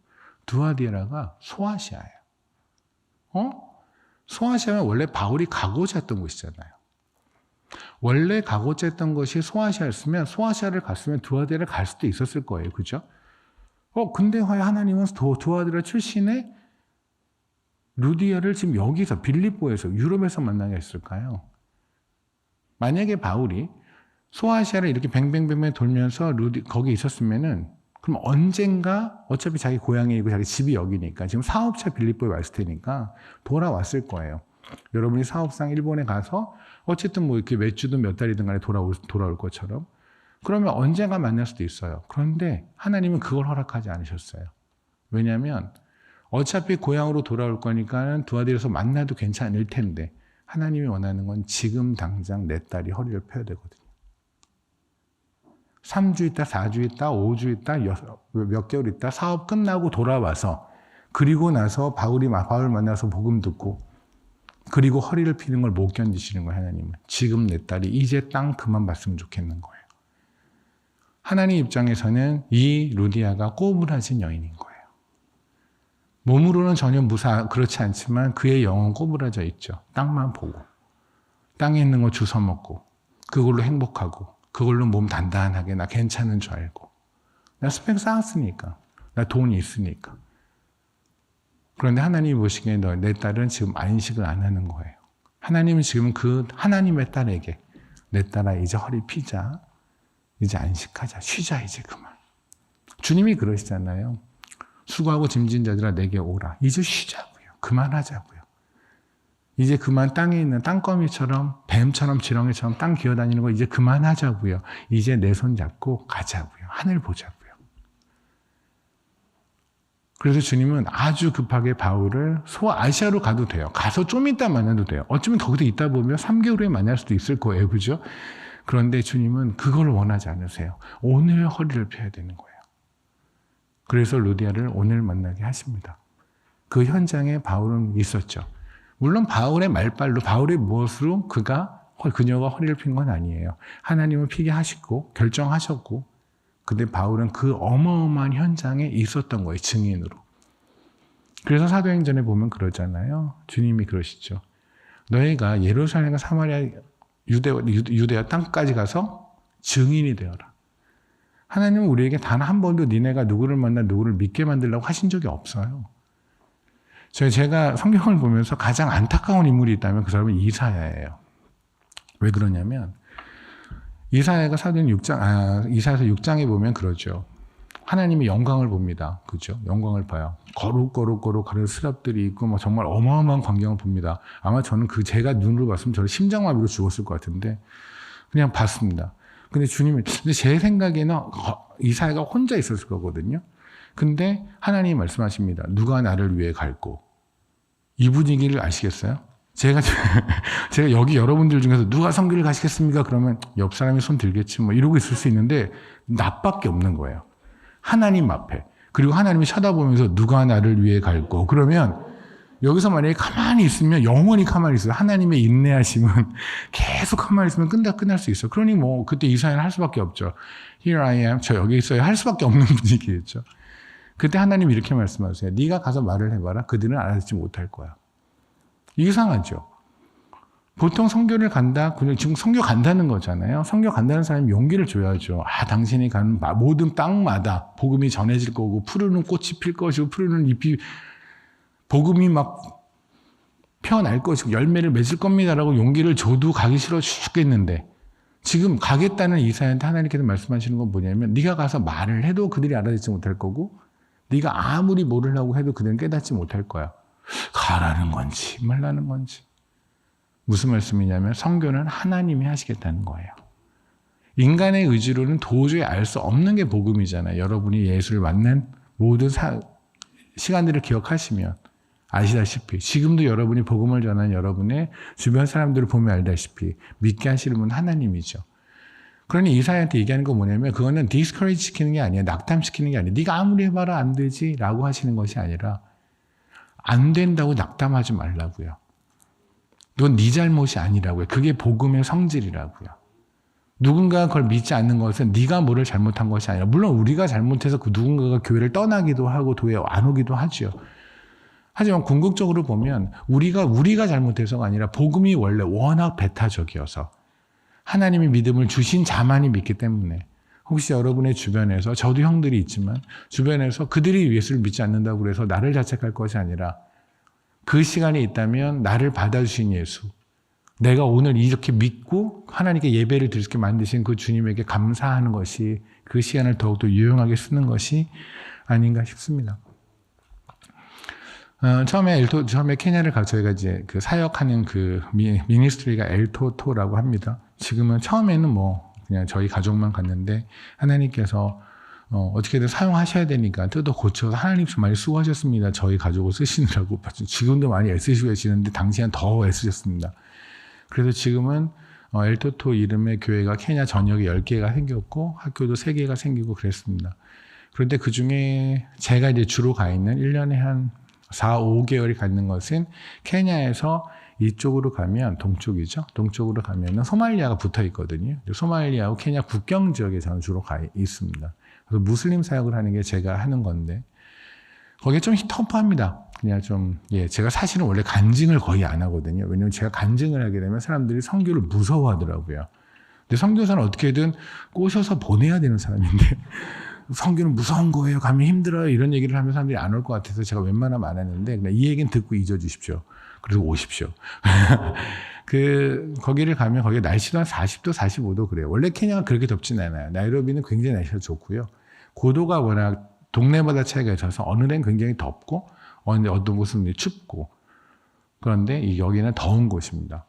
두아디라가 소아시아예요. 소아시아는 원래 바울이 가고자 했던 곳이잖아요. 원래 가고자 했던 것이 소아시아였으면 소아시아를 갔으면 두아디라를 갈 수도 있었을 거예요. 그죠? 근데 왜 하나님은 두아디라 출신의 루디아를 지금 여기서 빌립보에서 유럽에서 만나게 했을까요? 만약에 바울이 소아시아를 이렇게 뱅뱅뱅뱅 돌면서 거기 있었으면은 그럼 언젠가 어차피 자기 고향이고 자기 집이 여기니까 지금 사업차 빌립보에 왔을 테니까 돌아왔을 거예요. 여러분이 사업상 일본에 가서 어쨌든 뭐 이렇게 몇 주든 몇 달이든 간에 돌아올 것처럼 그러면 언젠가 만날 수도 있어요. 그런데 하나님은 그걸 허락하지 않으셨어요. 왜냐하면 어차피 고향으로 돌아올 거니까는 두아디라에서 만나도 괜찮을 텐데 하나님이 원하는 건 지금 당장 내 딸이 허리를 펴야 되거든요. 3주 있다, 4주 있다, 5주 있다, 몇 개월 있다, 사업 끝나고 돌아와서 그리고 나서 바울 만나서 복음 듣고 그리고 허리를 피는 걸 못 견디시는 거예요. 하나님은. 지금 내 딸이 이제 땅 그만 봤으면 좋겠는 거예요. 하나님 입장에서는 이 루디아가 꼬부라진 여인인 거예요. 몸으로는 전혀 그렇지 않지만 그의 영은 꼬부라져 있죠. 땅만 보고 땅에 있는 거 주워 먹고 그걸로 행복하고 그걸로 몸 단단하게 나 괜찮은 줄 알고 나 스펙 쌓았으니까 나 돈이 있으니까. 그런데 하나님이 보시기에 내 딸은 지금 안식을 안 하는 거예요. 하나님은 지금 그 하나님의 딸에게 내 딸아 이제 허리 피자. 이제 안식하자. 쉬자 이제 그만. 주님이 그러시잖아요. 수고하고 짐진 자들아 내게 오라. 이제 쉬자고요. 그만하자고요. 이제 그만 땅에 있는 땅거미처럼 뱀처럼 지렁이처럼 땅 기어다니는 거 이제 그만하자고요. 이제 내 손 잡고 가자고요. 하늘 보자고요. 그래서 주님은 아주 급하게 바울을 소아시아로 가도 돼요. 가서 좀 있다 만나도 돼요. 어쩌면 거기서 있다 보면 3개월 후에 만날 수도 있을 거예요. 그죠? 그런데 주님은 그걸 원하지 않으세요. 오늘 허리를 펴야 되는 거예요. 그래서 루디아를 오늘 만나게 하십니다. 그 현장에 바울은 있었죠. 물론 바울의 말발로 바울의 무엇으로 그녀가 허리를 핀 건 아니에요. 하나님은 피게 하시고 결정하셨고 근데 바울은 그 어마어마한 현장에 있었던 거예요. 증인으로. 그래서 사도행전에 보면 그러잖아요. 주님이 그러시죠. 너희가 예루살렘과 사마리아 유대와 땅까지 가서 증인이 되어라. 하나님은 우리에게 단 한 번도 니네가 누구를 만나 누구를 믿게 만들려고 하신 적이 없어요. 제가 성경을 보면서 가장 안타까운 인물이 있다면 그 사람은 이사야예요. 왜 그러냐면 이사야가 사도행 6장, 이사야서 6장에 보면 그러죠. 하나님이 영광을 봅니다. 그죠? 영광을 봐요. 거룩 가는 스랍들이 있고 뭐 정말 어마어마한 광경을 봅니다. 아마 저는 제가 눈으로 봤으면 저를 심장마비로 죽었을 것 같은데 그냥 봤습니다. 근데 제 생각에는 이사야가 혼자 있었을 거거든요. 근데 하나님이 말씀하십니다. 누가 나를 위해 갈고. 이 분위기를 아시겠어요? 제가 여기 여러분들 중에서 누가 성교를 가시겠습니까? 그러면 옆 사람이 손 들겠지 뭐 이러고 있을 수 있는데 나밖에 없는 거예요. 하나님 앞에. 그리고 하나님이 쳐다보면서 누가 나를 위해 갈고. 그러면 여기서 만약에 가만히 있으면 영원히 가만히 있어요. 하나님의 인내하심은 계속 가만히 있으면 끝날 수 있어요. 그러니 뭐 그때 이사야는 할 수밖에 없죠. Here I am. 저 여기 있어요. 할 수밖에 없는 분위기겠죠. 그때 하나님이 이렇게 말씀하세요. 네가 가서 말을 해봐라. 그들은 알아듣지 못할 거야. 이상하죠. 보통 선교를 간다, 그냥 지금 선교 간다는 거잖아요. 선교 간다는 사람이 용기를 줘야죠. 당신이 가는 모든 땅마다 복음이 전해질 거고, 푸르는 꽃이 필 것이고, 푸르는 잎이, 복음이 막 펴날 것이고, 열매를 맺을 겁니다라고 용기를 줘도 가기 싫어 죽겠는데, 지금 가겠다는 이사야한테 하나님께서 말씀하시는 건 뭐냐면, 네가 가서 말을 해도 그들이 알아듣지 못할 거고, 네가 아무리 모르려고 해도 그들은 깨닫지 못할 거야. 가라는 건지 말라는 건지. 무슨 말씀이냐면 선교는 하나님이 하시겠다는 거예요. 인간의 의지로는 도저히 알 수 없는 게 복음이잖아요. 여러분이 예수를 만난 모든 시간들을 기억하시면 아시다시피 지금도 여러분이 복음을 전하는 여러분의 주변 사람들을 보면 알다시피 믿게 하시는 분은 하나님이죠. 그러니 이사야한테 얘기하는 건 뭐냐면 그거는 디스커리지 시키는 게 아니에요. 낙담시키는 게 아니에요. 네가 아무리 해봐라 안 되지 라고 하시는 것이 아니라 안 된다고 낙담하지 말라고요. 이건 네 잘못이 아니라고요. 그게 복음의 성질이라고요. 누군가가 그걸 믿지 않는 것은 네가 뭐를 잘못한 것이 아니라 물론 우리가 잘못해서 그 누군가가 교회를 떠나기도 하고 교회에 안 오기도 하죠. 하지만 궁극적으로 보면 우리가 잘못해서가 아니라 복음이 원래 워낙 배타적이어서 하나님이 믿음을 주신 자만이 믿기 때문에 혹시 여러분의 주변에서 저도 형들이 있지만 주변에서 그들이 예수를 믿지 않는다고 해서 나를 자책할 것이 아니라 그 시간이 있다면 나를 받아주신 예수, 내가 오늘 이렇게 믿고 하나님께 예배를 드릴 수 있게 만드신 그 주님에게 감사하는 것이 그 시간을 더욱더 유용하게 쓰는 것이 아닌가 싶습니다. 처음에 케냐를 가서 저희가 이제 그 사역하는 그 미니스트리가 엘토토라고 합니다. 지금은 처음에는 그냥 저희 가족만 갔는데 하나님께서 어떻게든 사용하셔야 되니까 뜯어 고쳐서 하나님 좀 많이 수고하셨습니다. 저희 가족을 쓰시느라고. 지금도 많이 애쓰시고 계시는데 당시엔 더 애쓰셨습니다. 그래서 지금은 엘토토 이름의 교회가 케냐 전역에 10개가 생겼고 학교도 3개가 생기고 그랬습니다. 그런데 그 중에 제가 이제 주로 가 있는 1년에 한 4, 5개월이 갖는 것은 케냐에서 이쪽으로 가면 동쪽이죠. 동쪽으로 가면은 소말리아가 붙어 있거든요. 소말리아하고 케냐 국경 지역에 저는 주로 가 있습니다. 그래서 무슬림 사역을 하는 게 제가 하는 건데 거기에 좀 터프합니다. 그냥 제가 사실은 원래 간증을 거의 안 하거든요. 왜냐면 제가 간증을 하게 되면 사람들이 선교를 무서워하더라고요. 근데 선교사는 어떻게든 꼬셔서 보내야 되는 사람인데 선교는 무서운 거예요. 가면 힘들어요. 이런 얘기를 하면 사람들이 안 올 것 같아서 제가 웬만하면 안 하는데 그냥 이 얘기는 듣고 잊어주십시오. 그리고 오십시오. 거기를 가면 거기 날씨도 한 40도, 45도 그래요. 원래 케냐가 그렇게 덥진 않아요. 나이로비는 굉장히 날씨가 좋고요. 고도가 워낙 동네마다 차이가 있어서 어느 데는 굉장히 덥고 어떤 곳은 춥고 그런데 여기는 더운 곳입니다.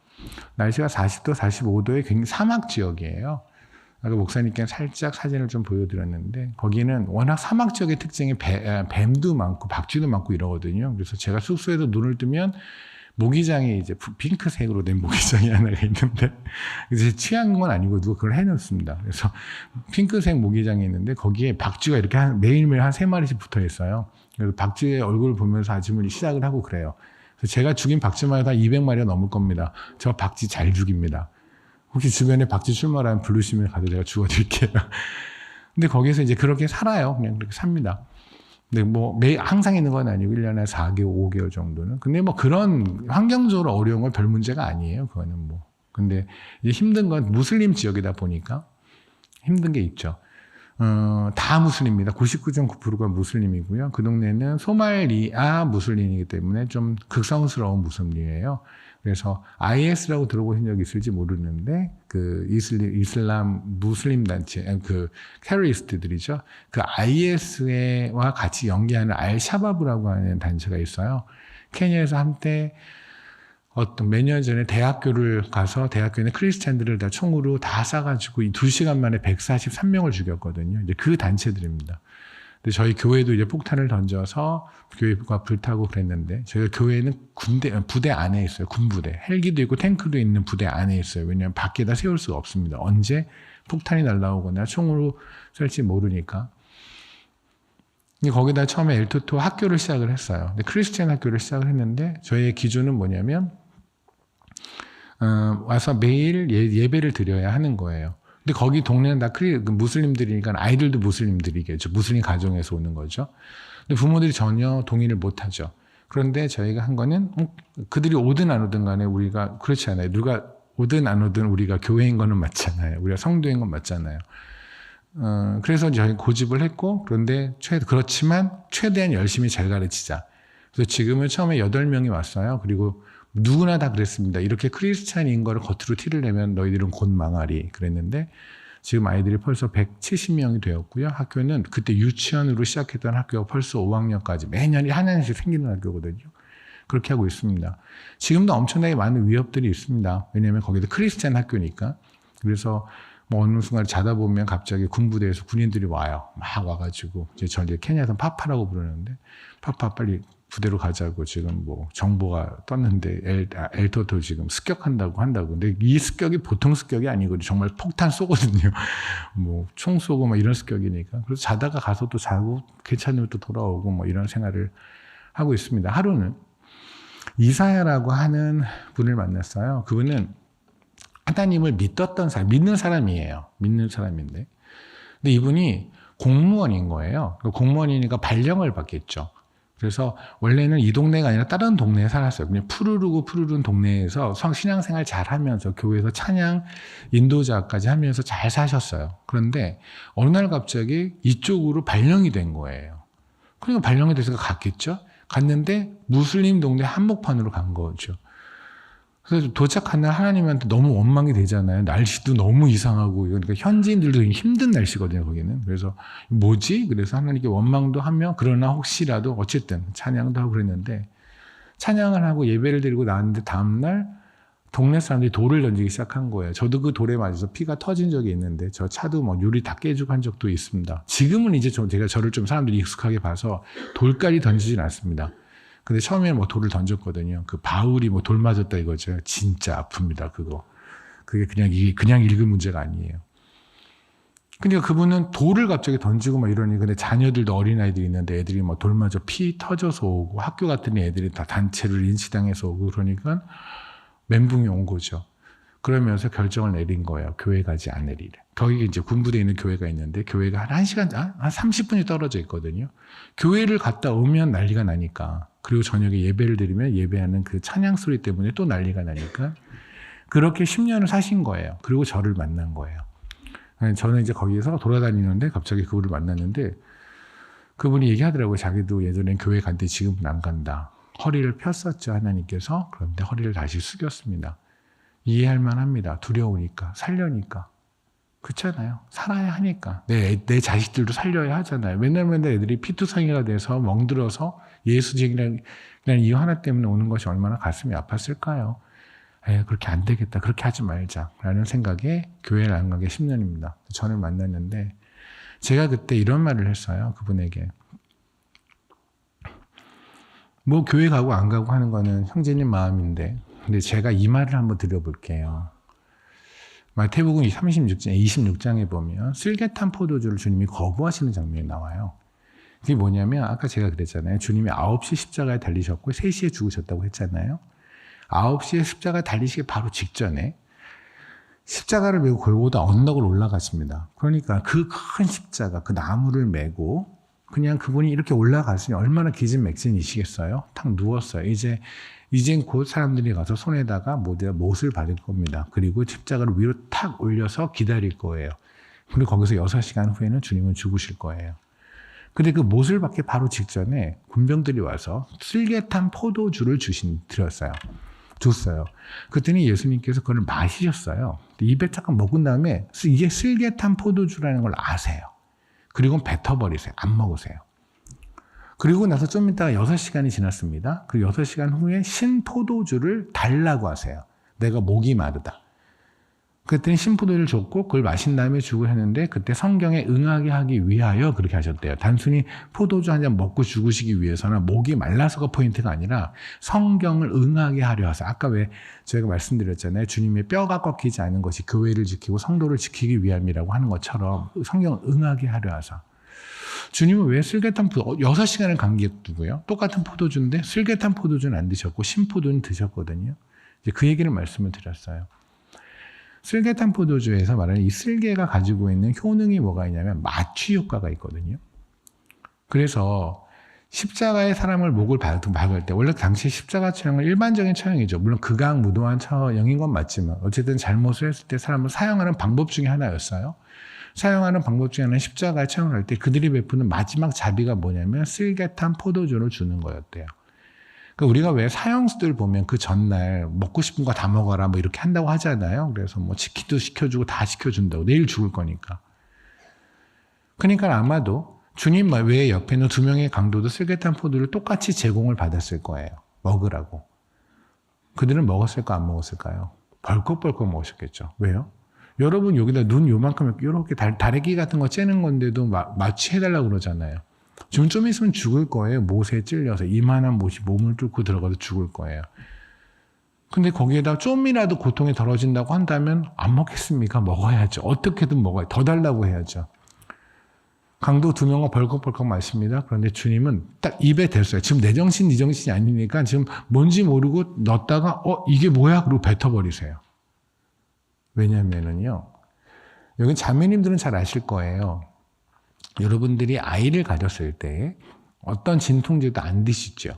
날씨가 40도, 45도의 굉장히 사막 지역이에요. 아까 목사님께 살짝 사진을 좀 보여드렸는데 거기는 워낙 사막 지역의 특징이 뱀도 많고 박쥐도 많고 이러거든요. 그래서 제가 숙소에서 눈을 뜨면 모기장이 이제 핑크색으로 된 모기장이 하나가 있는데 제 취한 건 아니고 누가 그걸 해놓습니다. 그래서 핑크색 모기장이 있는데 거기에 박쥐가 이렇게 매일매일 한 3마리씩 붙어 있어요. 그래서 박쥐의 얼굴을 보면서 아침을 시작을 하고 그래요. 그래서 제가 죽인 박쥐만 해도 한 200마리가 넘을 겁니다. 저 박쥐 잘 죽입니다. 혹시 주변에 박쥐 출몰하면 부르시면 가서 제가 죽어드릴게요. 근데 거기서 이제 그렇게 살아요. 그냥 그렇게 삽니다. 근데 항상 있는 건 아니고 1년에 4개월, 5개월 정도는. 근데 그런 환경적으로 어려운 건 별 문제가 아니에요. 그거는 근데 이제 힘든 건 무슬림 지역이다 보니까 힘든 게 있죠. 다 무슬림입니다. 99.9%가 무슬림이고요. 그 동네는 소말리아 무슬림이기 때문에 좀 극성스러운 무슬림이에요. 그래서 IS라고 들어보신 적 있을지 모르는데 그 이슬람 무슬림 단체 그 테러리스트들이죠. 그 IS와 같이 연계하는 알샤바브라고 하는 단체가 있어요. 케냐에서 한때 몇 년 전에 대학교를 가서 대학교에 있는 크리스찬들을 다 총으로 다 쏴가지고 2시간 만에 143명을 죽였거든요. 이제 그 단체들입니다. 근데 저희 교회도 이제 폭탄을 던져서 교회가 불타고 그랬는데 저희가 교회는 부대 안에 있어요. 군부대. 헬기도 있고 탱크도 있는 부대 안에 있어요. 왜냐하면 밖에다 세울 수가 없습니다. 언제 폭탄이 날라오거나 총으로 쏠지 모르니까. 근데 거기다 처음에 엘토토 학교를 시작을 했어요. 근데 크리스찬 학교를 시작을 했는데 저희의 기준은 뭐냐면 와서 매일 예배를 드려야 하는 거예요. 근데 거기 동네는 다 무슬림들이니까 아이들도 무슬림들이겠죠. 무슬림 가정에서 오는 거죠. 근데 부모들이 전혀 동의를 못 하죠. 그런데 저희가 한 거는 그들이 오든 안 오든 간에 우리가 그렇지 않아요. 누가 오든 안 오든 우리가 교회인 거는 맞잖아요. 우리가 성도인 건 맞잖아요. 그래서 저희 고집을 했고, 그런데 그렇지만 최대한 열심히 잘 가르치자. 그래서 지금은 처음에 8명이 왔어요. 그리고 누구나 다 그랬습니다. 이렇게 크리스찬인 거를 겉으로 티를 내면 너희들은 곧 망하리 그랬는데, 지금 아이들이 벌써 170명이 되었고요. 학교는 그때 유치원으로 시작했던 학교가 벌써 5학년까지 매년 하나씩 생기는 학교거든요. 그렇게 하고 있습니다. 지금도 엄청나게 많은 위협들이 있습니다. 왜냐하면 거기도 크리스찬 학교니까. 그래서 뭐 어느 순간 자다 보면 갑자기 군부대에서 군인들이 와요. 막 와가지고 저 이제 케냐에서는 파파라고 부르는데, 파파 빨리 부대로 가자고 지금 뭐 정보가 떴는데 엘토도 지금 습격한다고 한다고. 근데 이 습격이 보통 습격이 아니거든요. 정말 폭탄 쏘거든요. 뭐 총 쏘고 막 이런 습격이니까. 그래서 자다가 가서 또 자고 괜찮으면 또 돌아오고 뭐 이런 생활을 하고 있습니다. 하루는 이사야라고 하는 분을 만났어요. 그분은 하나님을 믿었던 사람, 믿는 사람이에요. 믿는 사람인데. 근데 이분이 공무원인 거예요. 공무원이니까 발령을 받겠죠. 그래서 원래는 이 동네가 아니라 다른 동네에 살았어요. 그냥 푸르른 동네에서 신앙생활 잘 하면서 교회에서 찬양 인도자까지 하면서 잘 사셨어요. 그런데 어느 날 갑자기 이쪽으로 발령이 된 거예요. 그러니까 발령이 돼서 갔겠죠. 갔는데 무슬림 동네 한복판으로 간 거죠. 그래서 도착한 날 하나님한테 너무 원망이 되잖아요. 날씨도 너무 이상하고, 그러니까 현지인들도 힘든 날씨거든요, 거기는. 그래서 뭐지? 그래서 하나님께 원망도 하며, 그러나 혹시라도 어쨌든 찬양도 하고 그랬는데, 찬양을 하고 예배를 드리고 나왔는데 다음날 동네 사람들이 돌을 던지기 시작한 거예요. 저도 그 돌에 맞아서 피가 터진 적이 있는데, 저 차도 뭐 유리 다 깨지고 한 적도 있습니다. 지금은 이제 제가 저를 좀 사람들이 익숙하게 봐서 돌까지 던지진 않습니다. 근데 처음에는 뭐 돌을 던졌거든요. 그 바울이 뭐 돌 맞았다 이거죠. 진짜 아픕니다, 그거. 그게 그냥 읽은 문제가 아니에요. 그러니까 그분은 돌을 갑자기 던지고 막 이러니, 근데 자녀들도 어린아이들이 있는데 애들이 뭐 돌 맞아 피 터져서 오고, 학교 같은 애들이 다 단체를 인치당해서 오고, 그러니까 멘붕이 온 거죠. 그러면서 결정을 내린 거예요. 교회 가지 않으리래. 거기 이제 군부대에 있는 교회가 있는데, 교회가 한 1시간, 한 30분이 떨어져 있거든요. 교회를 갔다 오면 난리가 나니까. 그리고 저녁에 예배를 드리면 예배하는 그 찬양 소리 때문에 또 난리가 나니까. 그렇게 10년을 사신 거예요. 그리고 저를 만난 거예요. 저는 이제 거기에서 돌아다니는데 갑자기 그분을 만났는데, 그분이 얘기하더라고요. 자기도 예전엔 교회 갔는데 지금은 안 간다. 허리를 폈었죠, 하나님께서. 그런데 허리를 다시 숙였습니다. 이해할 만합니다. 두려우니까, 살려니까. 그렇잖아요. 살아야 하니까. 내 자식들도 살려야 하잖아요. 맨날 애들이 피투성이가 돼서 멍들어서 예수쟁이라는 이유 하나 때문에 오는 것이 얼마나 가슴이 아팠을까요? 그렇게 안 되겠다. 그렇게 하지 말자. 라는 생각에 교회를 안 간 게 10년입니다. 저를 만났는데, 제가 그때 이런 말을 했어요. 그분에게. 뭐 교회 가고 안 가고 하는 거는 형제님 마음인데, 근데 제가 이 말을 한번 드려볼게요. 마태복음 26장에 보면 슬개탄 포도주를 주님이 거부하시는 장면이 나와요. 그게 뭐냐면, 아까 제가 그랬잖아요. 주님이 9시 십자가에 달리셨고 3시에 죽으셨다고 했잖아요. 9시에 십자가에 달리시기 바로 직전에 십자가를 메고 골고다 언덕을 올라가십니다. 그러니까 그 큰 십자가, 그 나무를 메고 그냥 그분이 이렇게 올라갔으니 얼마나 기진맥진이시겠어요? 탁 누웠어요. 이젠 곧 사람들이 가서 손에다가 못을 받을 겁니다. 그리고 십자가를 위로 탁 올려서 기다릴 거예요. 그리고 거기서 6시간 후에는 주님은 죽으실 거예요. 근데 그 못을 받기 바로 직전에 군병들이 와서 슬개탄 포도주를 줬어요. 그랬더니 예수님께서 그걸 마시셨어요. 입에 잠깐 먹은 다음에 이게 슬개탄 포도주라는 걸 아세요. 그리고 뱉어버리세요. 안 먹으세요. 그리고 나서 좀 있다가 6시간이 지났습니다. 그 6시간 후에 신포도주를 달라고 하세요. 내가 목이 마르다. 그랬더니 신포도주를 줬고 그걸 마신 다음에 죽을 했는데, 그때 성경에 응하게 하기 위하여 그렇게 하셨대요. 단순히 포도주 한 잔 먹고 죽으시기 위해서나 목이 말라서가 포인트가 아니라 성경을 응하게 하려 하사. 아까 왜 제가 말씀드렸잖아요. 주님의 뼈가 꺾이지 않은 것이 교회를 지키고 성도를 지키기 위함이라고 하는 것처럼 성경을 응하게 하려 하사. 주님은 왜 슬개탄 6시간을 간 게 누구예요? 똑같은 포도주인데 슬개탄 포도주는 안 드셨고 신포도는 드셨거든요. 이제 그 얘기를 말씀을 드렸어요. 슬개탄 포도주에서 말하는 이 슬개가 가지고 있는 효능이 뭐가 있냐면 마취 효과가 있거든요. 그래서 십자가의 사람을 목을 박을 때 원래 당시 십자가 처형은 일반적인 처형이죠. 물론 극악무도한 처형인 건 맞지만 어쨌든 잘못을 했을 때 사람을 사형하는 방법 중에 하나였어요. 사용하는 방법 중에 하나는 십자가에 처형을 할 때 그들이 베푸는 마지막 자비가 뭐냐면 쓸개탄 포도주를 주는 거였대요. 그러니까 우리가 왜 사형수들 보면 그 전날 먹고 싶은 거 다 먹어라 뭐 이렇게 한다고 하잖아요. 그래서 뭐 치킨도 시켜주고 다 시켜준다고. 내일 죽을 거니까. 그러니까 아마도 주님 외에 옆에 있는 두 명의 강도도 쓸개탄 포도를 똑같이 제공을 받았을 거예요. 먹으라고. 그들은 먹었을까 안 먹었을까요? 벌컥벌컥 먹으셨겠죠. 왜요? 여러분 여기다 눈 요만큼 이렇게 다래끼 같은 거 째는 건데도 마취해달라고 그러잖아요. 지금 좀 있으면 죽을 거예요. 못에 찔려서 이만한 못이 몸을 뚫고 들어가도 죽을 거예요. 근데 거기에다 좀이라도 고통이 덜어진다고 한다면 안 먹겠습니까? 먹어야죠. 어떻게든 먹어야 더 달라고 해야죠. 강도 두 명은 벌컥벌컥 마십니다. 그런데 주님은 딱 입에 댔어요. 지금 내 정신, 네 정신이 아니니까 지금 뭔지 모르고 넣었다가 이게 뭐야? 그리고 뱉어버리세요. 왜냐면은요. 여기 자매님들은 잘 아실 거예요. 여러분들이 아이를 가졌을 때 어떤 진통제도 안 드시죠?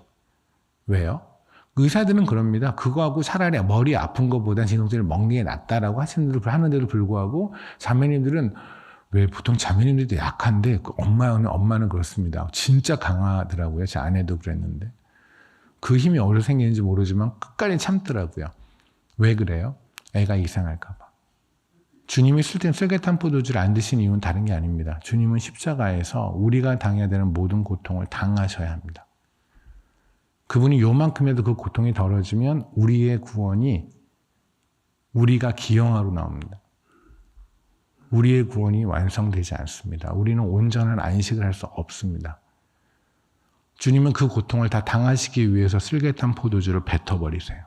왜요? 의사들은 그럽니다. 그거하고 차라리 머리 아픈 것보다 진통제를 먹는 게 낫다라고 하는데도 불구하고 자매님들은 왜 보통 자매님들도 약한데 엄마는 그렇습니다. 진짜 강하더라고요. 제 아내도 그랬는데. 그 힘이 어디서 생기는지 모르지만 끝까지 참더라고요. 왜 그래요? 애가 이상할까 봐. 주님이 쓸개탄 포도주를 안 드신 이유는 다른 게 아닙니다. 주님은 십자가에서 우리가 당해야 되는 모든 고통을 당하셔야 합니다. 그분이 요만큼이라도 그 고통이 덜어지면 우리의 구원이 우리가 기형아로 나옵니다. 우리의 구원이 완성되지 않습니다. 우리는 온전한 안식을 할 수 없습니다. 주님은 그 고통을 다 당하시기 위해서 쓸개탄 포도주를 뱉어버리세요.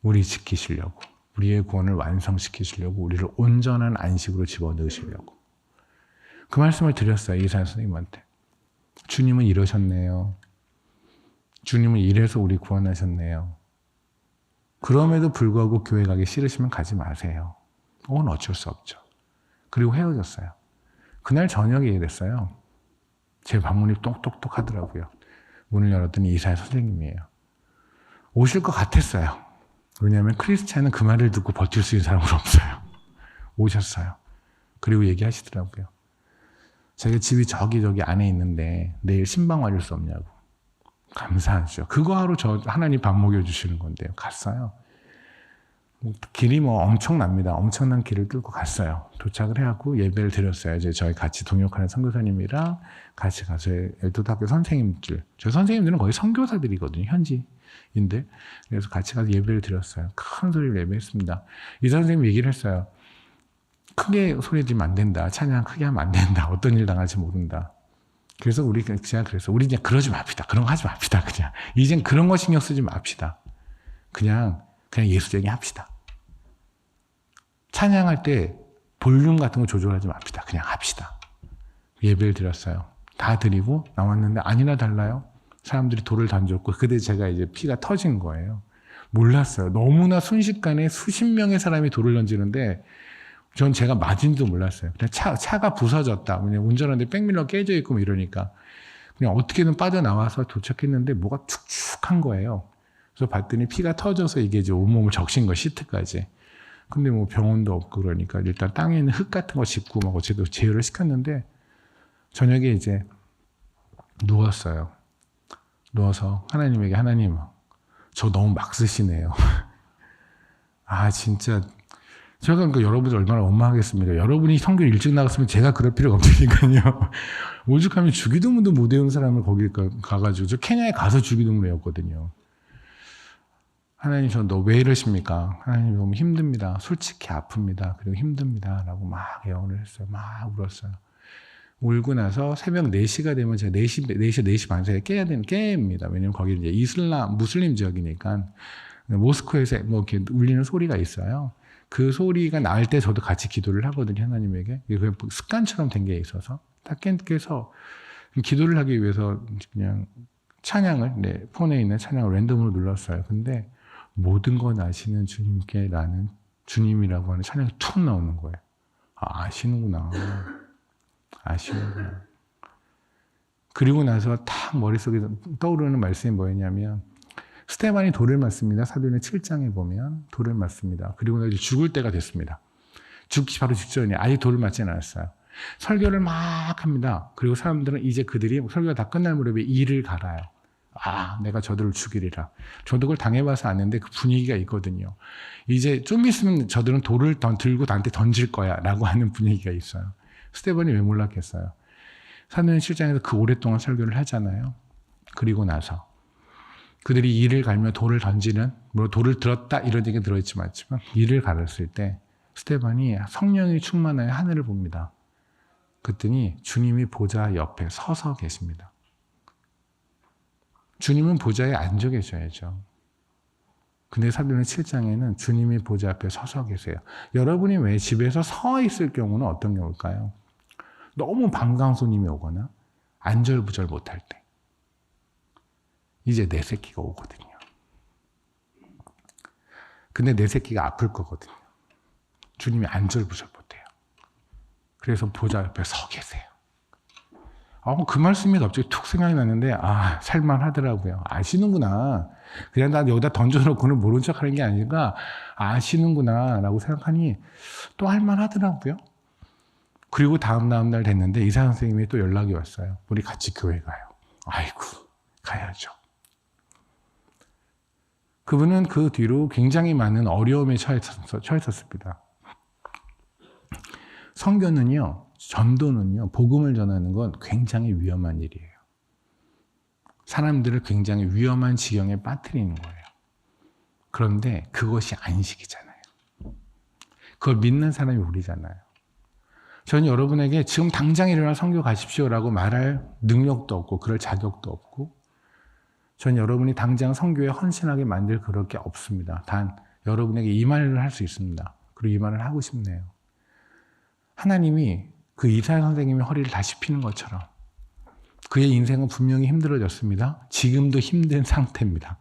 우리 지키시려고. 우리의 구원을 완성시키시려고 우리를 온전한 안식으로 집어넣으시려고. 그 말씀을 드렸어요. 이사야 선생님한테. 주님은 이러셨네요. 주님은 이래서 우리 구원하셨네요. 그럼에도 불구하고 교회 가기 싫으시면 가지 마세요. 그건 어쩔 수 없죠. 그리고 헤어졌어요. 그날 저녁에 이랬어요. 제 방문이 똑똑똑 하더라고요. 문을 열었더니 이사야 선생님이에요. 오실 것 같았어요. 왜냐하면 크리스찬은 그 말을 듣고 버틸 수 있는 사람은 없어요. 오셨어요. 그리고 얘기하시더라고요. 자기 집이 저기 안에 있는데 내일 신방 와줄 수 없냐고. 감사하죠. 그거 하루 하나님 밥 먹여주시는 건데요. 갔어요. 길이 엄청납니다. 엄청난 길을 뚫고 갔어요. 도착을 해갖고 예배를 드렸어요. 이제 저희 같이 동역하는 선교사님이랑 같이 가서 엘도학교 선생님들. 저희 선생님들은 거의 선교사들이거든요. 현지인데. 그래서 같이 가서 예배를 드렸어요. 큰 소리로 예배했습니다. 이 선생님이 얘기를 했어요. 크게 소리 지르면 안 된다. 찬양 크게 하면 안 된다. 어떤 일 당할지 모른다. 그래서 우리 그냥 그러지 맙시다. 그런 거 하지 맙시다. 그냥 이젠 그런 거 신경 쓰지 맙시다. 그냥 예수적인 합시다. 찬양할 때 볼륨 같은 거 조절하지 맙시다. 그냥 합시다. 예배를 드렸어요. 다 드리고 나왔는데 아니나 달라요. 사람들이 돌을 던졌고 그때 제가 이제 피가 터진 거예요. 몰랐어요. 너무나 순식간에 수십 명의 사람이 돌을 던지는데 전 제가 맞은지도 몰랐어요. 그냥 차가 부서졌다. 그냥 운전하는데 백밀러 깨져 있고 이러니까 그냥 어떻게든 빠져나와서 도착했는데 뭐가 축축한 거예요. 그래서 봤더니 피가 터져서 이게 이제 온몸을 적신 거 시트까지. 근데 병원도 없고 그러니까 일단 땅에 있는 흙 같은 거 짚고 어쨌든 제어를 시켰는데 저녁에 이제 누웠어요. 누워서 하나님에게 하나님 저 너무 막 쓰시네요. 아 진짜 제가 그러니까 여러분들 얼마나 원망하겠습니까? 여러분이 성교 일찍 나갔으면 제가 그럴 필요가 없으니까요. 오죽하면 주기도문도 못 외운 사람을 거기 가가지고 저 케냐에 가서 주기도문을 외웠거든요. 하나님 저 너 왜 이러십니까? 하나님 너무 힘듭니다. 솔직히 아픕니다. 그리고 힘듭니다. 라고 막 애원을 했어요. 막 울었어요. 울고 나서 새벽 4시가 되면 제가 4시 반 사이에 깨입니다. 왜냐면 거기 이제 무슬림 지역이니까 모스크에서 이렇게 울리는 소리가 있어요. 그 소리가 나을 때 저도 같이 기도를 하거든요. 하나님에게. 그게 습관처럼 된 게 있어서 딱 깨서 기도를 하기 위해서 그냥 찬양을 폰에 있는 찬양을 랜덤으로 눌렀어요. 근데 모든 건 아시는 주님께 나는 주님이라고 하는 찬양이 툭 나오는 거예요. 아시는구나. 아시는구나. 그리고 나서 딱 머릿속에 떠오르는 말씀이 뭐였냐면 스테반이 돌을 맞습니다. 사도행전 7장에 보면 돌을 맞습니다. 그리고 나서 죽을 때가 됐습니다. 죽기 바로 직전에 아직 돌을 맞지는 않았어요. 설교를 막 합니다. 그리고 사람들은 이제 그들이 설교가 다 끝날 무렵에 이를 갈아요. 아, 내가 저들을 죽이리라. 저도 그걸 당해봐서 아는데 그 분위기가 있거든요. 이제 좀 있으면 저들은 돌을 들고 나한테 던질 거야 라고 하는 분위기가 있어요. 스테반이 왜 몰랐겠어요? 사도행전 7장에서 그 오랫동안 설교를 하잖아요. 그리고 나서 그들이 이를 갈며 돌을 던지는, 물론 돌을 들었다 이런 얘기 들어있지만 이를 갈았을 때 스테반이 성령이 충만하여 하늘을 봅니다. 그랬더니 주님이 보좌 옆에 서서 계십니다. 주님은 보좌에 앉아 계셔야죠. 근데 사도행전 7장에는 주님이 보좌 앞에 서서 계세요. 여러분이 왜 집에서 서 있을 경우는 어떤 경우일까요? 너무 반가운 손님이 오거나 안절부절 못할 때. 이제 내 새끼가 오거든요. 근데 내 새끼가 아플 거거든요. 주님이 안절부절 못해요. 그래서 보좌 옆에 서 계세요. 그 말씀이 갑자기 툭 생각이 났는데 살만하더라고요. 아시는구나. 그냥 나 여기다 던져놓고는 모른 척하는 게 아니라 아시는구나 라고 생각하니 또 할만하더라고요. 그리고 다음 날 됐는데 의사 선생님이 또 연락이 왔어요. 우리 같이 교회 가요. 아이고 가야죠. 그분은 그 뒤로 굉장히 많은 어려움에 처했었습니다. 선교는요, 전도는요, 복음을 전하는 건 굉장히 위험한 일이에요. 사람들을 굉장히 위험한 지경에 빠뜨리는 거예요. 그런데 그것이 안식이잖아요. 그걸 믿는 사람이 우리잖아요. 저는 여러분에게 지금 당장 일어나 선교 가십시오라고 말할 능력도 없고 그럴 자격도 없고 전 여러분이 당장 선교에 헌신하게 만들 그럴 게 없습니다. 단 여러분에게 이 말을 할 수 있습니다. 그리고 이 말을 하고 싶네요. 하나님이 그 이사야 선생님의 허리를 다시 피는 것처럼 그의 인생은 분명히 힘들어졌습니다. 지금도 힘든 상태입니다.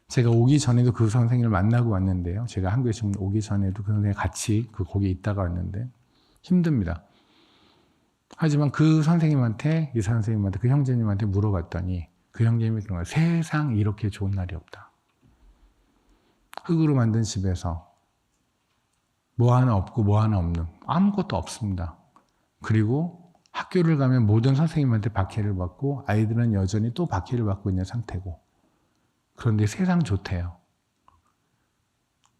제가 오기 전에도 그 선생님을 만나고 왔는데요. 제가 한국에 지금 오기 전에도 그 선생님 같이 거기에 있다가 왔는데 힘듭니다. 하지만 그 선생님한테, 이사 선생님한테, 그 형제님한테 물어봤더니 그 형제님이 그런 거예요. 세상 이렇게 좋은 날이 없다. 흙으로 만든 집에서 뭐 하나 없고 뭐 하나 없는 아무것도 없습니다. 그리고 학교를 가면 모든 선생님한테 박해를 받고 아이들은 여전히 또 박해를 받고 있는 상태고 그런데 세상 좋대요.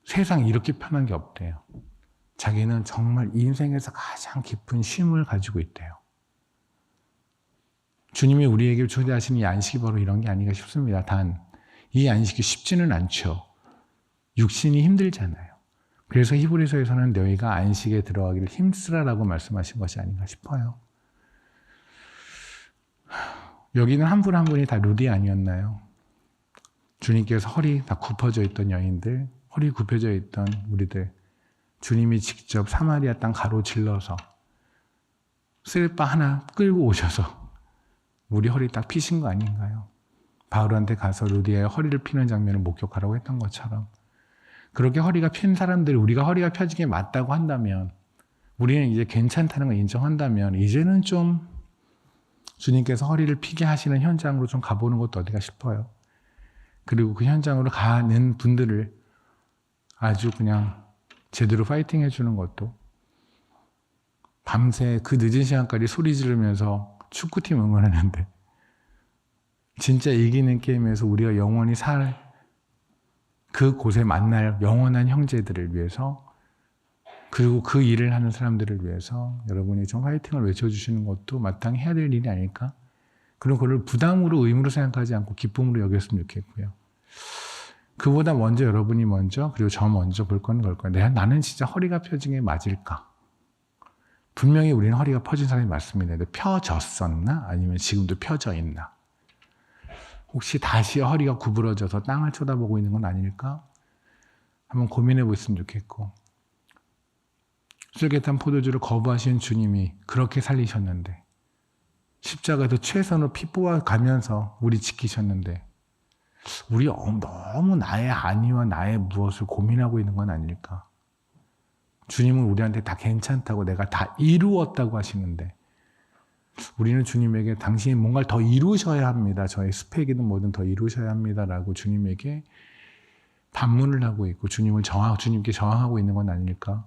세상 이렇게 편한 게 없대요. 자기는 정말 인생에서 가장 깊은 쉼을 가지고 있대요. 주님이 우리에게 초대하시는 이 안식이 바로 이런 게 아닌가 싶습니다. 단, 이 안식이 쉽지는 않죠. 육신이 힘들잖아요. 그래서 히브리서에서는 너희가 안식에 들어가기를 힘쓰라라고 말씀하신 것이 아닌가 싶어요. 여기는 한 분 한 분이 다 루디 아니었나요? 주님께서 허리 다 굽혀져 있던 여인들, 허리 굽혀져 있던 우리들, 주님이 직접 사마리아 땅 가로질러서 쓸바 하나 끌고 오셔서 우리 허리 딱 피신 거 아닌가요? 바울한테 가서 루디아의 허리를 피는 장면을 목격하라고 했던 것처럼 그렇게 허리가 핀 사람들이 우리가 허리가 펴진 게 맞다고 한다면 우리는 이제 괜찮다는 걸 인정한다면 이제는 좀 주님께서 허리를 피게 하시는 현장으로 좀 가보는 것도 어디가 싶어요. 그리고 그 현장으로 가는 분들을 아주 그냥 제대로 파이팅 해주는 것도 밤새 그 늦은 시간까지 소리 지르면서 축구팀 응원하는데 진짜 이기는 게임에서 우리가 영원히 살 그곳에 만날 영원한 형제들을 위해서 그리고 그 일을 하는 사람들을 위해서 여러분이 좀 화이팅을 외쳐주시는 것도 마땅히 해야 될 일이 아닐까? 그리고 그걸 부담으로 의무로 생각하지 않고 기쁨으로 여겼으면 좋겠고요. 그보다 먼저 여러분이 먼저 그리고 저 먼저 볼 건 걸 거예요. 나는 진짜 허리가 펴진 게 맞을까? 분명히 우리는 허리가 펴진 사람이 맞습니다. 근데 펴졌었나? 아니면 지금도 펴져 있나? 혹시 다시 허리가 구부러져서 땅을 쳐다보고 있는 건 아닐까? 한번 고민해 보셨으면 좋겠고 쓸개탄 포도주를 거부하신 주님이 그렇게 살리셨는데 십자가에서 최선으로 피 뽑아가면서 우리 지키셨는데 우리 너무 나의 안위와 나의 무엇을 고민하고 있는 건 아닐까? 주님은 우리한테 다 괜찮다고 내가 다 이루었다고 하시는데 우리는 주님에게 당신이 뭔가를 더 이루셔야 합니다. 저의 스펙이든 뭐든 더 이루셔야 합니다라고 주님에게 반문을 하고 있고 주님께 저항하고 있는 건 아닐까?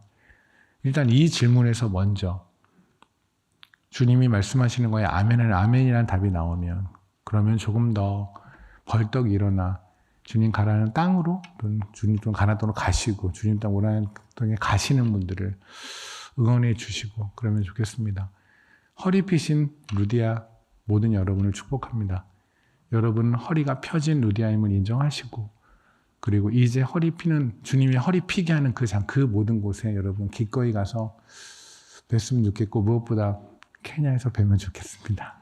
일단 이 질문에서 먼저 주님이 말씀하시는 거에 아멘이라는 답이 나오면 그러면 조금 더 벌떡 일어나 주님 가라는 땅으로 주님 좀 가라는 땅으로 가시고 주님 땅 원하는 땅에 가시는 분들을 응원해 주시고 그러면 좋겠습니다. 허리 펴신 루디아 모든 여러분을 축복합니다. 여러분 허리가 펴진 루디아임을 인정하시고 그리고 이제 허리 피는 주님이 허리 피게 하는 그 모든 곳에 여러분 기꺼이 가서 뵀으면 좋겠고 무엇보다 케냐에서 뵈면 좋겠습니다.